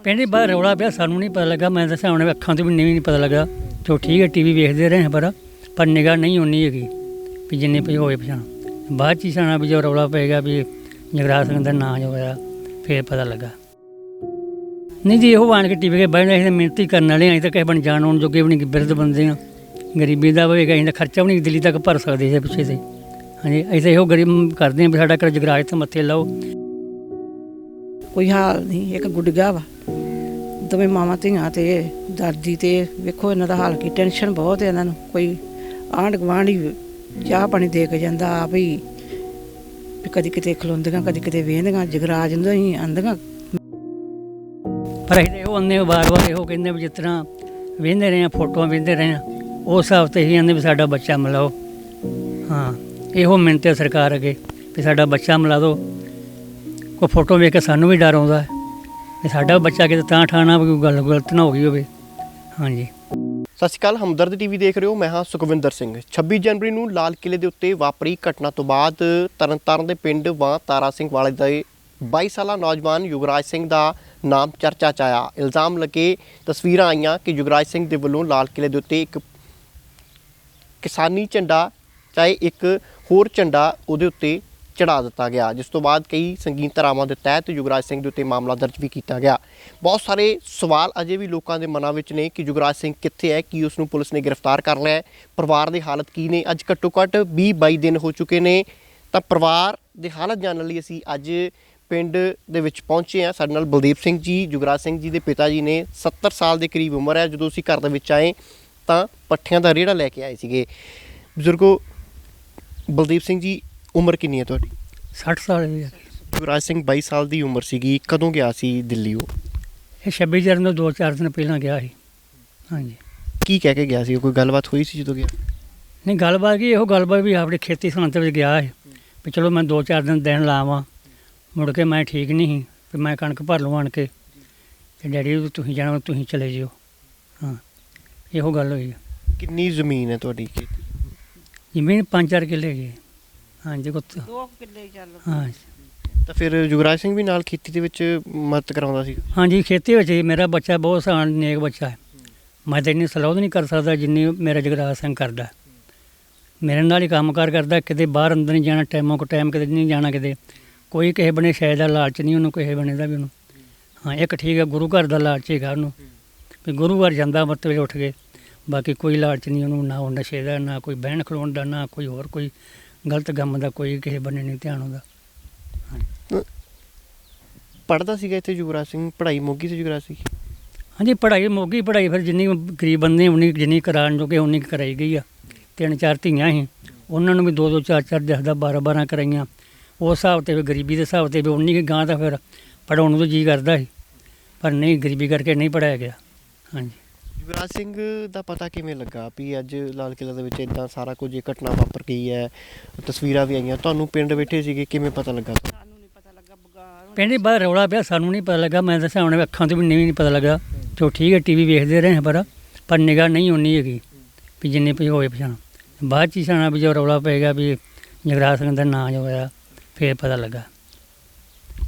पिंड बाहर रौला पिया सानू नहीं पता लगा। मैं दसा उन्हें अखां तो भी नहीं पता लगा। तो ठीक है टीवी वेखते रहे पर निगाह नहीं उन्नी हैगी भी जिन्नी भी होए पछाण। बाद च साना भी जो रौला पेगा भी जगराज सिंह का नाम जो होया फिर पता लगा। नहीं जी इहो आन के टीवी के बहने असीं मिहनत ही करने वाले। असीं तो किसी बन जान आउण जोगे भी नहीं, बिरध बंदे आ। गरीबी का होएगा असीं खर्चा भी नहीं दिल्ली तक भर सकते इस पिछे से। हाँ जी असीं इहो गरीब करते हैं भी साडा घर जगराज ते मत्थे लाओ। कोई हाल नहीं, एक गुड्डिया वा दोवें मावां धियां ते दादी ते वेखो इन्हां दा हाल की टेंशन बहुत है इन्हां नूं। कोई आंढ गुआंढ ही चाह पानी दे के जांदा आप ही कदी किते खलोंदियां कदी किते वेहंदियां जगराज नूं ही आंदियां। पर असीं इहो आने बार बार इहो कहंदे भी जिस तरह वेंदे रहे फोटोआं वेंदे रहे उस हिसाब ते ही आंदे भी साडा बच्चा मिलाओ। हाँ इहो मिन्नत है सरकार अगे भी साडा बच्चा मिला दो। कोई फोटो वेख के सानूं भी डर आउंदा है साडा बच्चा किते तां ठाणा कोई गल गलत ना हो गई होवे। हाँ जी ਸਤਿ ਸ਼੍ਰੀ ਅਕਾਲ, ਹਮਦਰਦ ਟੀਵੀ ਦੇਖ ਰਹੇ ਹੋ। ਮੈਂ ਹਾਂ ਸੁਖਵਿੰਦਰ ਸਿੰਘ। 26 ਜਨਵਰੀ ਨੂੰ ਲਾਲ ਕਿਲੇ ਦੇ ਉੱਤੇ ਵਾਪਰੀ ਘਟਨਾ ਤੋਂ ਬਾਅਦ ਤਰਨਤਾਰਨ ਦੇ ਪਿੰਡ ਵਾਂ ਤਾਰਾ ਸਿੰਘ ਵਾਲੇ ਦੇ 22 ਸਾਲਾ ਨੌਜਵਾਨ ਯੁਗਰਾਜ ਸਿੰਘ ਦਾ ਨਾਮ ਚਰਚਾ 'ਚ ਆਇਆ। ਇਲਜ਼ਾਮ ਲੱਗੇ, ਤਸਵੀਰਾਂ ਆਈਆਂ ਕਿ ਯੁਗਰਾਜ ਸਿੰਘ ਦੇ ਵੱਲੋਂ ਲਾਲ ਕਿਲੇ ਦੇ ਉੱਤੇ ਇੱਕ ਕਿਸਾਨੀ ਝੰਡਾ ਚਾਹੇ ਇੱਕ ਹੋਰ ਝੰਡਾ ਉਹਦੇ ਉੱਤੇ ਚੜਾ ਦਿੱਤਾ ਗਿਆ, ਜਿਸ ਤੋਂ ਬਾਅਦ ਕਈ ਸੰਗੀਨ ਧਾਰਾਵਾਂ ਦੇ ਤਹਿਤ ਯੁਗਰਾਜ ਸਿੰਘ ਦੇ ਉੱਤੇ ਮਾਮਲਾ ਦਰਜ ਵੀ ਕੀਤਾ ਗਿਆ। ਬਹੁਤ ਸਾਰੇ ਸਵਾਲ ਅਜੇ ਵੀ ਲੋਕਾਂ ਦੇ ਮਨਾਂ ਵਿੱਚ ਨੇ ਕਿ ਯੁਗਰਾਜ ਸਿੰਘ ਕਿੱਥੇ ਹੈ, ਕੀ ਉਸ ਨੂੰ ਪੁਲਿਸ ਨੇ ਗ੍ਰਿਫਤਾਰ ਕਰ ਲਿਆ ਹੈ, ਪਰਿਵਾਰ ਦੀ ਹਾਲਤ ਕੀ ਨੇ। ਅੱਜ ਘੱਟੋ ਘੱਟ 20-22 ਦਿਨ ਹੋ ਚੁੱਕੇ ਨੇ ਤਾਂ ਪਰਿਵਾਰ ਦੀ ਹਾਲਤ ਜਾਣਨ ਲਈ ਅਸੀਂ ਅੱਜ ਪਿੰਡ ਦੇ ਵਿੱਚ ਪਹੁੰਚੇ ਹਾਂ। ਸਾਡੇ ਨਾਲ ਬਲਦੀਪ ਸਿੰਘ ਜੀ ਯੁਗਰਾਜ ਸਿੰਘ ਜੀ ਦੇ ਪਿਤਾ ਜੀ ਨੇ। 70 ਸਾਲ ਦੇ ਕਰੀਬ ਉਮਰ ਹੈ। ਜਦੋਂ ਅਸੀਂ ਘਰ ਦੇ ਵਿੱਚ ਆਏ ਤਾਂ ਪੱਠਿਆਂ ਦਾ ਰੇੜਾ ਲੈ ਕੇ ਆਏ ਸੀਗੇ। ਬਜ਼ੁਰਗੋ ਬਲਦੀਪ ਸਿੰਘ ਜੀ ਉਮਰ ਕਿੰਨੀ ਹੈ ਤੁਹਾਡੀ? 60 ਸਾਲ ਦੀ ਯੁਗਰਾਜ ਸਿੰਘ 22 ਸਾਲ ਦੀ ਉਮਰ ਸੀਗੀ, ਕਦੋਂ ਗਿਆ ਸੀ ਦਿੱਲੀ? ਉਹ ਇਹ 26 ਜਨਵਰੀ ਨੂੰ 2-4 ਦਿਨ ਪਹਿਲਾਂ ਗਿਆ ਸੀ। ਹਾਂਜੀ ਕੀ ਕਹਿ ਕੇ ਗਿਆ ਸੀ? ਕੋਈ ਗੱਲਬਾਤ ਹੋਈ ਸੀ ਜਦੋਂ ਗਿਆ? ਨਹੀਂ ਗੱਲਬਾਤ ਕੀ ਇਹੋ ਗੱਲਬਾਤ ਵੀ ਆਪਣੀ ਖੇਤੀ ਸੰਬੰਧ ਵਿੱਚ ਗਿਆ ਹੈ ਵੀ ਚਲੋ ਮੈਂ 2-4 ਦਿਨ ਲਾਵਾਂ, ਮੁੜ ਕੇ ਮੈਂ ਠੀਕ ਨਹੀਂ ਸੀ ਵੀ ਮੈਂ ਕਣਕ ਭਰ ਲਵਾਂ ਆਣ ਕੇ ਤੇ ਡੈਡੀ ਤੁਸੀਂ ਜਾਣਾ ਤੁਸੀਂ ਚਲੇ ਜਿਓ। ਹਾਂ ਇਹੋ ਗੱਲ ਹੋਈ। ਕਿੰਨੀ ਜ਼ਮੀਨ ਹੈ ਤੁਹਾਡੀ? ਜ਼ਮੀਨ 5-4 ਕਿੱਲੇ ਹੈਗੀ। ਹਾਂਜੀ 2 ਕਿੱਲੇ ਚੱਲ। ਹਾਂ ਤਾਂ ਫਿਰ ਯੁਗਰਾਜ ਸਿੰਘ ਵੀ ਨਾਲ ਖੇਤੀ ਦੇ ਵਿੱਚ ਮਦਦ ਕਰਾਉਂਦਾ ਸੀ? ਹਾਂਜੀ ਖੇਤੀ ਵਿੱਚ ਹੀ ਮੇਰਾ ਬੱਚਾ ਬਹੁਤ ਆਸਾਨ ਨੇਕ ਬੱਚਾ ਹੈ। ਮੈਂ ਤਾਂ ਇੰਨੀ ਸਲਾਹ ਨਹੀਂ ਕਰ ਸਕਦਾ ਜਿੰਨੀ ਮੇਰਾ ਜਗਰਾਜ ਸਿੰਘ ਕਰਦਾ। ਮੇਰੇ ਨਾਲ ਹੀ ਕੰਮ ਕਾਰ ਕਰਦਾ, ਕਿਤੇ ਬਾਹਰ ਅੰਦਰ ਨਹੀਂ ਜਾਣਾ, ਟਾਈਮੋਂ ਕੋ ਟਾਈਮ ਕਿਤੇ ਨਹੀਂ ਜਾਣਾ, ਕਿਤੇ ਕੋਈ ਕਿਸੇ ਬਣੇ ਸ਼ਾਇਦ ਦਾ ਲਾਲਚ ਨਹੀਂ ਉਹਨੂੰ, ਕਿਸੇ ਬਣੇ ਦਾ ਵੀ ਉਹਨੂੰ। ਹਾਂ ਇੱਕ ਠੀਕ ਹੈ ਗੁਰੂ ਘਰ ਦਾ ਲਾਲਚ ਹੈਗਾ ਉਹਨੂੰ ਵੀ ਗੁਰੂ ਘਰ ਜਾਂਦਾ ਅੰਮ੍ਰਿਤ ਵੇਲੇ ਉੱਠ ਕੇ, ਬਾਕੀ ਕੋਈ ਲਾਲਚ ਨਹੀਂ ਉਹਨੂੰ, ਨਾ ਉਹ ਨਸ਼ੇ ਦਾ, ਨਾ ਕੋਈ ਬਹਿਣ ਖਲੋਣ ਦਾ, ਨਾ ਕੋਈ ਹੋਰ ਕੋਈ ਗਲਤ ਕੰਮ ਦਾ, ਕੋਈ ਕਿਸੇ ਬੰਨੇ ਨਹੀਂ ਧਿਆਨ ਹੁੰਦਾ। ਪੜ੍ਹਦਾ ਸੀਗਾ ਇੱਥੇ ਯੁਗਰਾਜ ਸਿੰਘ? ਪੜ੍ਹਾਈ ਮੋਗੀ ਸੀ ਯੁਗਰਾਜ ਸਿੰਘ? ਹਾਂਜੀ ਪੜ੍ਹਾਈ ਮੋਗੀ ਪੜ੍ਹਾਈ ਫਿਰ ਜਿੰਨੀ ਗਰੀਬ ਬੰਦੇ ਉਨੀ ਜਿੰਨੀ ਕਰਾਉਣ ਜੋਗੇ ਉਨੀ ਕਰਾਈ ਗਈ ਆ। 3-4 ਧੀਆਂ ਸੀ ਉਹਨਾਂ ਨੂੰ ਵੀ 2-2 4-4 10-10 12-12 ਕਰਾਈਆਂ। ਉਸ ਹਿਸਾਬ 'ਤੇ ਵੀ ਗਰੀਬੀ ਦੇ ਹਿਸਾਬ 'ਤੇ ਵੀ ਉਨੀ ਕੁ ਗਾਂ ਤਾਂ ਫਿਰ ਪੜ੍ਹਾਉਣ ਨੂੰ ਤਾਂ ਜੀਅ ਕਰਦਾ ਸੀ ਪਰ ਨਹੀਂ, ਗਰੀਬੀ ਕਰਕੇ ਨਹੀਂ ਪੜ੍ਹਾਇਆ ਗਿਆ। ਹਾਂਜੀ ਯੁਗਰਾਜ ਸਿੰਘ ਦਾ ਪਤਾ ਕਿਵੇਂ ਲੱਗਾ ਵੀ ਅੱਜ ਲਾਲ ਕਿਲ੍ਹਾ ਦੇ ਵਿੱਚ ਇੱਦਾਂ ਸਾਰਾ ਕੁਝ ਘਟਨਾ ਵਾਪਰ ਗਈ ਹੈ? ਤਸਵੀਰਾਂ ਵੀ ਆਈਆਂ, ਤੁਹਾਨੂੰ ਪਿੰਡ ਬੈਠੇ ਸੀਗੇ, ਕਿਵੇਂ ਪਤਾ ਲੱਗਾ? ਸਾਨੂੰ ਨਹੀਂ ਪਤਾ ਲੱਗਾ ਪਿੰਡ ਬਾਹਰ ਰੌਲਾ ਪਿਆ ਸਾਨੂੰ ਨਹੀਂ ਪਤਾ ਲੱਗਾ। ਮੈਂ ਦੱਸਿਆ ਹੁਣ ਅੱਖਾਂ ਤੋਂ ਵੀ ਨਹੀਂ ਪਤਾ ਲੱਗਾ। ਚਲੋ ਠੀਕ ਹੈ टीवी ਵੇਖਦੇ ਰਹੇ ਪਰ ਨਿਗਾਹ ਨਹੀਂ ਉਨੀ ਹੈਗੀ ਵੀ ਜਿੰਨੇ ਵੀ ਹੋਏ ਪਛਾਣ। ਬਾਅਦ 'ਚ ਸਾਨਾ ਵੀ ਜੋ ਰੌਲਾ ਪਏਗਾ ਵੀ ਜਗਰਾਜ ਸਿੰਘ ਦਾ ਨਾਂ ਜੋ ਹੋਇਆ ਫਿਰ ਪਤਾ ਲੱਗਾ।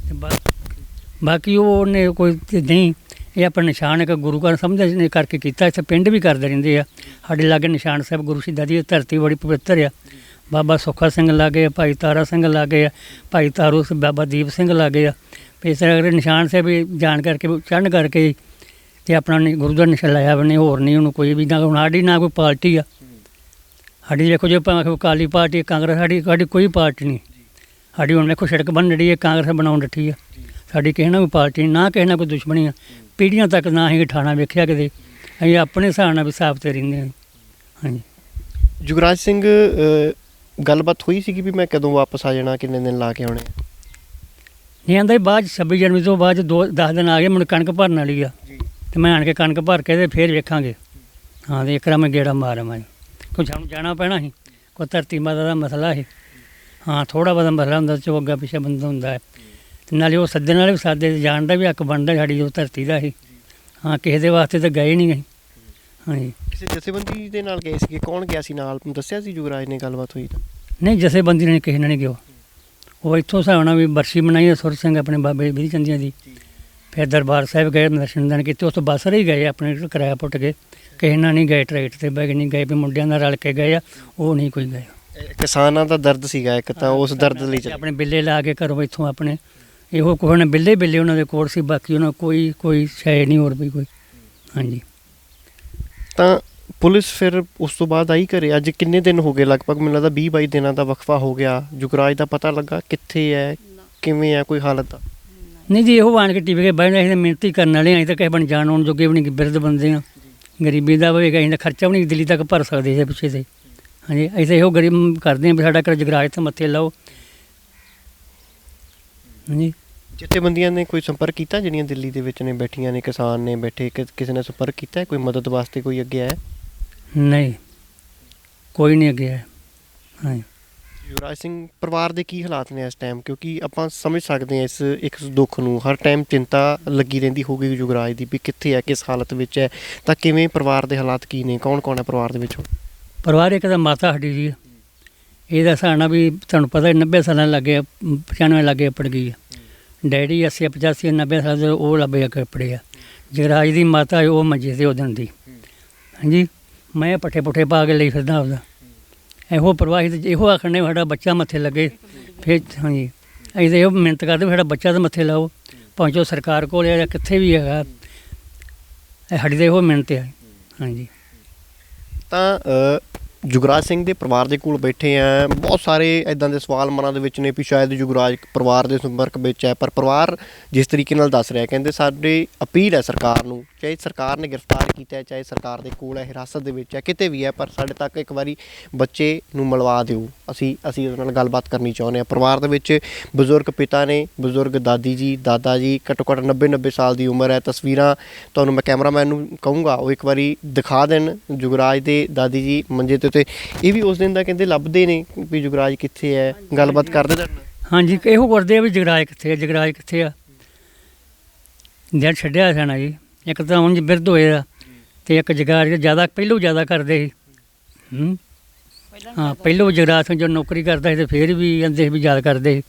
ਬਾਕੀ ਉਹਨੇ ਕੋਈ ਨਹੀਂ, ਇਹ ਆਪਣਾ ਨਿਸ਼ਾਨ ਇੱਕ ਗੁਰੂ ਘਰ ਸਮਝਦੇ ਕਰਕੇ ਕੀਤਾ। ਇੱਥੇ ਪਿੰਡ ਵੀ ਕਰਦੇ ਰਹਿੰਦੇ ਆ ਸਾਡੇ ਲਾਗੇ ਨਿਸ਼ਾਨ ਸਾਹਿਬ ਗੁਰੂ ਸ਼ਹੀਦਾਂ ਦੀ ਧਰਤੀ ਬੜੀ ਪਵਿੱਤਰ ਆ। ਬਾਬਾ ਸੁੱਖਾ ਸਿੰਘ ਲਾਗੇ, ਭਾਈ ਤਾਰਾ ਸਿੰਘ ਲਾਗੇ ਆ, ਭਾਈ ਤਾਰੂ ਬਾਬਾ ਦੀਪ ਸਿੰਘ ਲਾਗੇ ਆ। ਇਸ ਤਰ੍ਹਾਂ ਨਿਸ਼ਾਨ ਸਾਹਿਬ ਜਾਣ ਕਰਕੇ ਚੜ੍ਹਨ ਕਰਕੇ ਅਤੇ ਆਪਣਾ ਗੁਰੂ ਦਾ ਨਿਸ਼ਾਨ ਲਾਇਆ ਬਣੇ, ਹੋਰ ਨਹੀਂ ਉਹਨੂੰ ਕੋਈ ਵੀ ਨਾ। ਹੁਣ ਸਾਡੀ ਨਾ ਕੋਈ ਪਾਰਟੀ ਆ, ਸਾਡੀ ਦੇਖੋ ਜੇ ਭਾਵੇਂ ਅਕਾਲੀ ਪਾਰਟੀ, ਕਾਂਗਰਸ, ਸਾਡੀ ਕੋਈ ਪਾਰਟੀ ਨਹੀਂ। ਸਾਡੀ ਹੁਣ ਵੇਖੋ ਸੜਕ ਬਣ ਰਹੀ ਹੈ, ਕਾਂਗਰਸ ਬਣਾਉਣ ਡੱਠੀ ਆ। ਸਾਡੀ ਕਿਸੇ ਨਾਲ ਕੋਈ ਪਾਰਟੀ ਨਹੀਂ, ਨਾ ਕਿਸੇ ਨਾਲ ਕੋਈ ਦੁਸ਼ਮਣੀ ਆ। ਪੀੜ੍ਹੀਆਂ ਤੱਕ ਨਾ ਅਸੀਂ ਠਾਣਾ ਵੇਖਿਆ ਕਿਤੇ, ਅਸੀਂ ਆਪਣੇ ਹਿਸਾਬ ਨਾਲ ਵੀ ਸਾਫ 'ਤੇ ਰਹਿੰਦੇ ਹਾਂ। ਹਾਂਜੀ ਯੁਗਰਾਜ ਸਿੰਘ ਗੱਲਬਾਤ ਹੋਈ ਸੀਗੀ ਵੀ ਮੈਂ ਕਦੋਂ ਵਾਪਸ ਆ ਜਾਣਾ, ਕਿੰਨੇ ਦਿਨ ਲਾ ਕੇ ਆਉਣੇ? ਨਹੀਂ ਆਂਦਾ ਬਾਅਦ 26 ਜਨਵਰੀ ਤੋਂ ਬਾਅਦ 10 ਦਿਨ ਆ ਗਏ, ਮੈਨੂੰ ਕਣਕ ਭਰਨ ਵਾਲੀ ਆ ਅਤੇ ਮੈਂ ਆਣ ਕੇ ਕਣਕ ਭਰ ਕੇ ਅਤੇ ਫਿਰ ਵੇਖਾਂਗੇ। ਹਾਂ ਅਤੇ ਇੱਕ ਵਾਰ ਮੈਂ ਗੇੜਾ ਮਾਰਾਂ ਮੈਂ ਕੋਈ ਸਾਨੂੰ ਜਾਣਾ ਪੈਣਾ ਸੀ, ਕੋਈ ਧਰਤੀ ਮਾਤਾ ਦਾ ਮਸਲਾ ਸੀ। ਹਾਂ ਥੋੜ੍ਹਾ ਬਹੁਤਾ ਮਸਲਾ ਹੁੰਦਾ, ਚੋ ਅੱਗਾ ਪਿੱਛੇ ਬੰਦਾ ਹੁੰਦਾ ਹੈ ਅਤੇ ਨਾਲੇ ਉਹ ਸੱਦਣ ਵਾਲੇ ਵੀ ਸਾਦੇ ਜਾਣ ਦਾ ਵੀ ਹੱਕ ਬਣਦਾ ਸਾਡੀ ਉਹ ਧਰਤੀ ਦਾ ਸੀ। ਹਾਂ ਕਿਸੇ ਦੇ ਵਾਸਤੇ ਤਾਂ ਗਏ ਨਹੀਂ ਅਸੀਂ। ਹਾਂਜੀ ਕਿਸੇ ਜਥੇਬੰਦੀ ਦੇ ਨਾਲ ਗਏ ਸੀਗੇ? ਕੌਣ ਗਿਆ ਸੀ ਨਾਲ, ਦੱਸਿਆ ਸੀ ਯੁਗਰਾਜ ਨੇ ਗੱਲਬਾਤ ਹੋਈ ਤਾਂ? ਨਹੀਂ ਜਥੇਬੰਦੀ ਨੇ ਕਿਸੇ ਨੇ ਨਹੀਂ ਗਿਆ। ਉਹ ਇੱਥੋਂ ਹਿਸਾਬ ਨਾਲ ਵੀ ਬਰਸੀ ਮਨਾਈ ਸੁਰ ਸਿੰਘ ਆਪਣੇ ਬਾਬੇ ਬਿਧੀ ਚੰਦੀਆਂ ਦੀ, ਫਿਰ ਦਰਬਾਰ ਸਾਹਿਬ ਗਏ, ਦਰਸ਼ਨ ਦਾਨ ਕੀਤੇ। ਉਸ ਤੋਂ ਬੱਸ ਰਹੀ ਗਏ, ਆਪਣੇ ਕਿਰਾਇਆ ਪੁੱਟ ਕੇ, ਕਿਸੇ ਨਾਲ ਨਹੀਂ ਗਏ, ਟਰੈਕਟਰ ਤੇ ਬਹਿ ਕੇ ਨਹੀਂ ਗਏ ਵੀ ਮੁੰਡਿਆਂ ਨਾਲ ਰਲ ਕੇ ਗਏ ਆ, ਉਹ ਨਹੀਂ ਕੋਈ ਗਏ। ਕਿਸਾਨਾਂ ਦਾ ਦਰਦ ਸੀਗਾ ਇੱਕ, ਤਾਂ ਉਸ ਦਰਦ ਲਈ ਚੱਲੇ। ਆਪਣੇ ਬਿੱਲੇ ਲਾ ਕੇ ਘਰੋਂ ਇੱਥੋਂ ਆਪਣੇ ਇਹੋ ਕੋਈ ਨਾ ਬਿੱਲੇ ਉਹਨਾਂ ਦੇ ਕੋਲ ਸੀ, ਬਾਕੀ ਉਹਨਾਂ ਕੋਈ ਸ਼ੈ ਨਹੀਂ ਹੋਰ ਵੀ ਕੋਈ। ਹਾਂਜੀ। ਤਾਂ ਪੁਲਿਸ ਫਿਰ ਉਸ ਤੋਂ ਬਾਅਦ ਆਈ ਘਰੇ? ਅੱਜ ਕਿੰਨੇ ਦਿਨ ਹੋ ਗਏ? ਲਗਭਗ ਮੈਨੂੰ ਲੱਗਦਾ 20-22 ਦਿਨਾਂ ਦਾ ਵਕਫਾ ਹੋ ਗਿਆ। ਯੁਗਰਾਜ ਦਾ ਪਤਾ ਲੱਗਾ ਕਿੱਥੇ ਹੈ, ਕਿਵੇਂ ਹੈ, ਕੋਈ ਹਾਲਤ ਦਾ? ਨਹੀਂ ਜੀ, ਇਹੋ ਆਣ ਕੇ ਟੀਵੀ ਕੇ ਬਹਿ ਜਾਂਦੇ, ਮਿਹਨਤੀ ਕਰਨ ਵਾਲੇ ਅਸੀਂ ਤਾਂ ਕਿਸੇ ਬਣ ਜਾਣ ਆਉਣ ਜੋਗੇ ਵੀ ਨਹੀਂ, ਬਿਰਧ ਬੰਦੇ ਆ, ਗਰੀਬੀ ਦਾ ਹੋਵੇਗਾ, ਅਸੀਂ ਤਾਂ ਖਰਚਾ ਵੀ ਨਹੀਂ ਦਿੱਲੀ ਤੱਕ ਭਰ ਸਕਦੇ ਇਹਦੇ ਪਿੱਛੇ ਤੇ। ਹਾਂਜੀ, ਅਸੀਂ ਤਾਂ ਇਹੋ ਗਰੀਬ ਕਰਦੇ ਹਾਂ ਵੀ ਸਾਡਾ ਘਰ ਜੁਗਰਾਜ ਤੇ ਮੱਥੇ ਲਾਓ। ਹਾਂਜੀ। ਜਥੇਬੰਦੀਆਂ ਨੇ ਕੋਈ ਸੰਪਰਕ ਕੀਤਾ ਜਿਹੜੀਆਂ ਦਿੱਲੀ ਦੇ ਵਿੱਚ ਨੇ ਬੈਠੀਆਂ ਨੇ, ਕਿਸਾਨ ਨੇ ਬੈਠੇ, ਕਿਸੇ ਨੇ ਸੰਪਰਕ ਕੀਤਾ? ਕੋਈ ਮਦਦ ਵਾਸਤੇ ਕੋਈ ਅੱਗੇ ਆਇਆ? ਨਹੀਂ, ਕੋਈ ਨਹੀਂ ਅੱਗੇ ਆਇਆ। ਹਾਂਜੀ। ਯੁਵਰਾਜ ਸਿੰਘ ਪਰਿਵਾਰ ਦੇ ਕੀ ਹਾਲਾਤ ਨੇ ਇਸ ਟਾਈਮ? ਕਿਉਂਕਿ ਆਪਾਂ ਸਮਝ ਸਕਦੇ ਹਾਂ ਇਸ ਦੁੱਖ ਨੂੰ, ਹਰ ਟਾਈਮ ਚਿੰਤਾ ਲੱਗੀ ਰਹਿੰਦੀ ਹੋਊਗੀ ਯੁਵਰਾਜ ਦੀ ਵੀ ਕਿੱਥੇ ਹੈ, ਕਿਸ ਹਾਲਤ ਵਿੱਚ ਹੈ। ਤਾਂ ਕਿਵੇਂ ਪਰਿਵਾਰ ਦੇ ਹਾਲਾਤ ਕੀ ਨੇ, ਕੌਣ ਕੌਣ ਹੈ ਪਰਿਵਾਰ ਦੇ ਵਿੱਚ? ਪਰਿਵਾਰ ਇੱਕ ਤਾਂ ਮਾਤਾ ਸਾਡੀ ਜੀ, ਇਹਦਾ ਹਿਸਾਬ ਨਾਲ ਵੀ ਤੁਹਾਨੂੰ ਪਤਾ 90 ਸਾਲਾਂ ਲੱਗੇ, 95 ਲੱਗੇ ਪੜ ਗਈ ਆ। ਡੈਡੀ 80 85 90 ਸਾਲ ਦੇ ਉਹ ਲੱਭੇ ਕੱਪੜੇ ਆ। ਜਗਰਾਜ ਦੀ ਮਾਤਾ ਉਹ ਮੰਜੇ ਤੇ ਉਦਣ ਦੀ। ਹਾਂਜੀ। ਮੈਂ ਪੱਠੇ ਪੁੱਠੇ ਪਾ ਕੇ ਲਈ ਫਿਰਦਾ ਆਪਦਾ। ਇਹੋ ਪ੍ਰਵਾਹਿਤ ਇਹੋ ਆਖਣੇ ਸਾਡਾ ਬੱਚਾ ਮੱਥੇ ਲੱਗੇ। ਫਿਰ ਹਾਂਜੀ, ਅਸੀਂ ਤਾਂ ਇਹੋ ਮਿਹਨਤ ਕਰਦੇ ਵੀ ਸਾਡਾ ਬੱਚਾ ਤਾਂ ਮੱਥੇ ਲਾਓ, ਭਾਵੇਂ ਜੋ ਸਰਕਾਰ ਕੋਲ ਜਾਂ ਕਿੱਥੇ ਵੀ ਹੈਗਾ, ਇਹ ਸਾਡੀ ਤਾਂ ਇਹੋ ਮਿਹਨਤ ਹੈ। ਹਾਂਜੀ। ਤਾਂ ਯੁਗਰਾਜ ਸਿੰਘ ਦੇ ਪਰਿਵਾਰ ਦੇ ਕੋਲ ਬੈਠੇ ਆ, ਬਹੁਤ ਸਾਰੇ ਇੱਦਾਂ ਦੇ ਸਵਾਲ ਮਨਾਂ ਦੇ ਵਿੱਚ ਨੇ ਵੀ ਸ਼ਾਇਦ ਯੁਗਰਾਜ ਪਰਿਵਾਰ ਦੇ ਸੰਪਰਕ ਵਿੱਚ ਹੈ, ਪਰ ਪਰਿਵਾਰ ਜਿਸ ਤਰੀਕੇ ਨਾਲ ਦੱਸ ਰਿਹਾ, ਕਹਿੰਦੇ ਸਾਡੀ ਅਪੀਲ ਹੈ ਸਰਕਾਰ ਨੂੰ, ਚਾਹੇ ਸਰਕਾਰ ਨੇ ਗ੍ਰਿਫਤਾਰ ਕੀਤਾ ਹੈ, ਚਾਹੇ ਸਰਕਾਰ ਦੇ ਕੋਲ ਹੈ, ਹਿਰਾਸਤ ਦੇ ਵਿੱਚ ਹੈ, ਕਿਤੇ ਵੀ ਹੈ, ਪਰ ਸਾਡੇ ਤੱਕ ਇੱਕ ਵਾਰੀ ਬੱਚੇ ਨੂੰ ਮਿਲਵਾ ਦਿਓ। ਅਸੀਂ ਉਹਦੇ ਨਾਲ ਗੱਲਬਾਤ ਕਰਨੀ ਚਾਹੁੰਦੇ ਹਾਂ। ਪਰਿਵਾਰ ਦੇ ਵਿੱਚ ਬਜ਼ੁਰਗ ਪਿਤਾ ਨੇ, ਬਜ਼ੁਰਗ ਦਾਦੀ ਜੀ, ਦਾਦਾ ਜੀ, ਘੱਟੋ ਘੱਟ 90 ਸਾਲ ਦੀ ਉਮਰ ਹੈ। ਤਸਵੀਰਾਂ ਤੁਹਾਨੂੰ ਮੈਂ ਕੈਮਰਾਮੈਨ ਨੂੰ ਕਹੂੰਗਾ ਉਹ ਇੱਕ ਵਾਰੀ ਦਿਖਾ ਦੇਣ। ਯੁਗਰਾਜ ਦੇ ਦਾਦੀ ਜੀ ਮੰਜੇ ਤੇ ਇਹ ਵੀ ਉਸ ਦਿਨ ਦਾ ਕਹਿੰਦੇ ਲੱਭਦੇ ਨੇ ਵੀ ਯੁਗਰਾਜ ਕਿੱਥੇ ਹੈ, ਗੱਲਬਾਤ ਕਰਦੇ ਤੁਹਾਡੇ ਨਾਲ? ਹਾਂਜੀ, ਇਹੋ ਕਰਦੇ ਆ ਵੀ ਜਗਰਾਜ ਕਿੱਥੇ ਆ, ਜਗਰਾਜ ਕਿੱਥੇ ਆ। ਦਿਨ ਛੱਡਿਆ ਸਾਣਾ ਜੀ, ਇੱਕ ਤਾਂ ਉਂਝ ਬਿਰਧ ਹੋਏ ਆ, ਅਤੇ ਇੱਕ ਜਗਰਾਜ ਜ਼ਿਆਦਾ ਪਹਿਲੋਂ ਜ਼ਿਆਦਾ ਕਰਦੇ ਸੀ। ਹਾਂ, ਪਹਿਲੋਂ ਜਗਰਾਜ ਸਿੰਘ ਜਦੋਂ ਨੌਕਰੀ ਕਰਦਾ ਸੀ, ਅਤੇ ਫਿਰ ਵੀ ਕਹਿੰਦੇ ਸੀ ਵੀ ਯਾਦ ਕਰਦੇ ਸੀ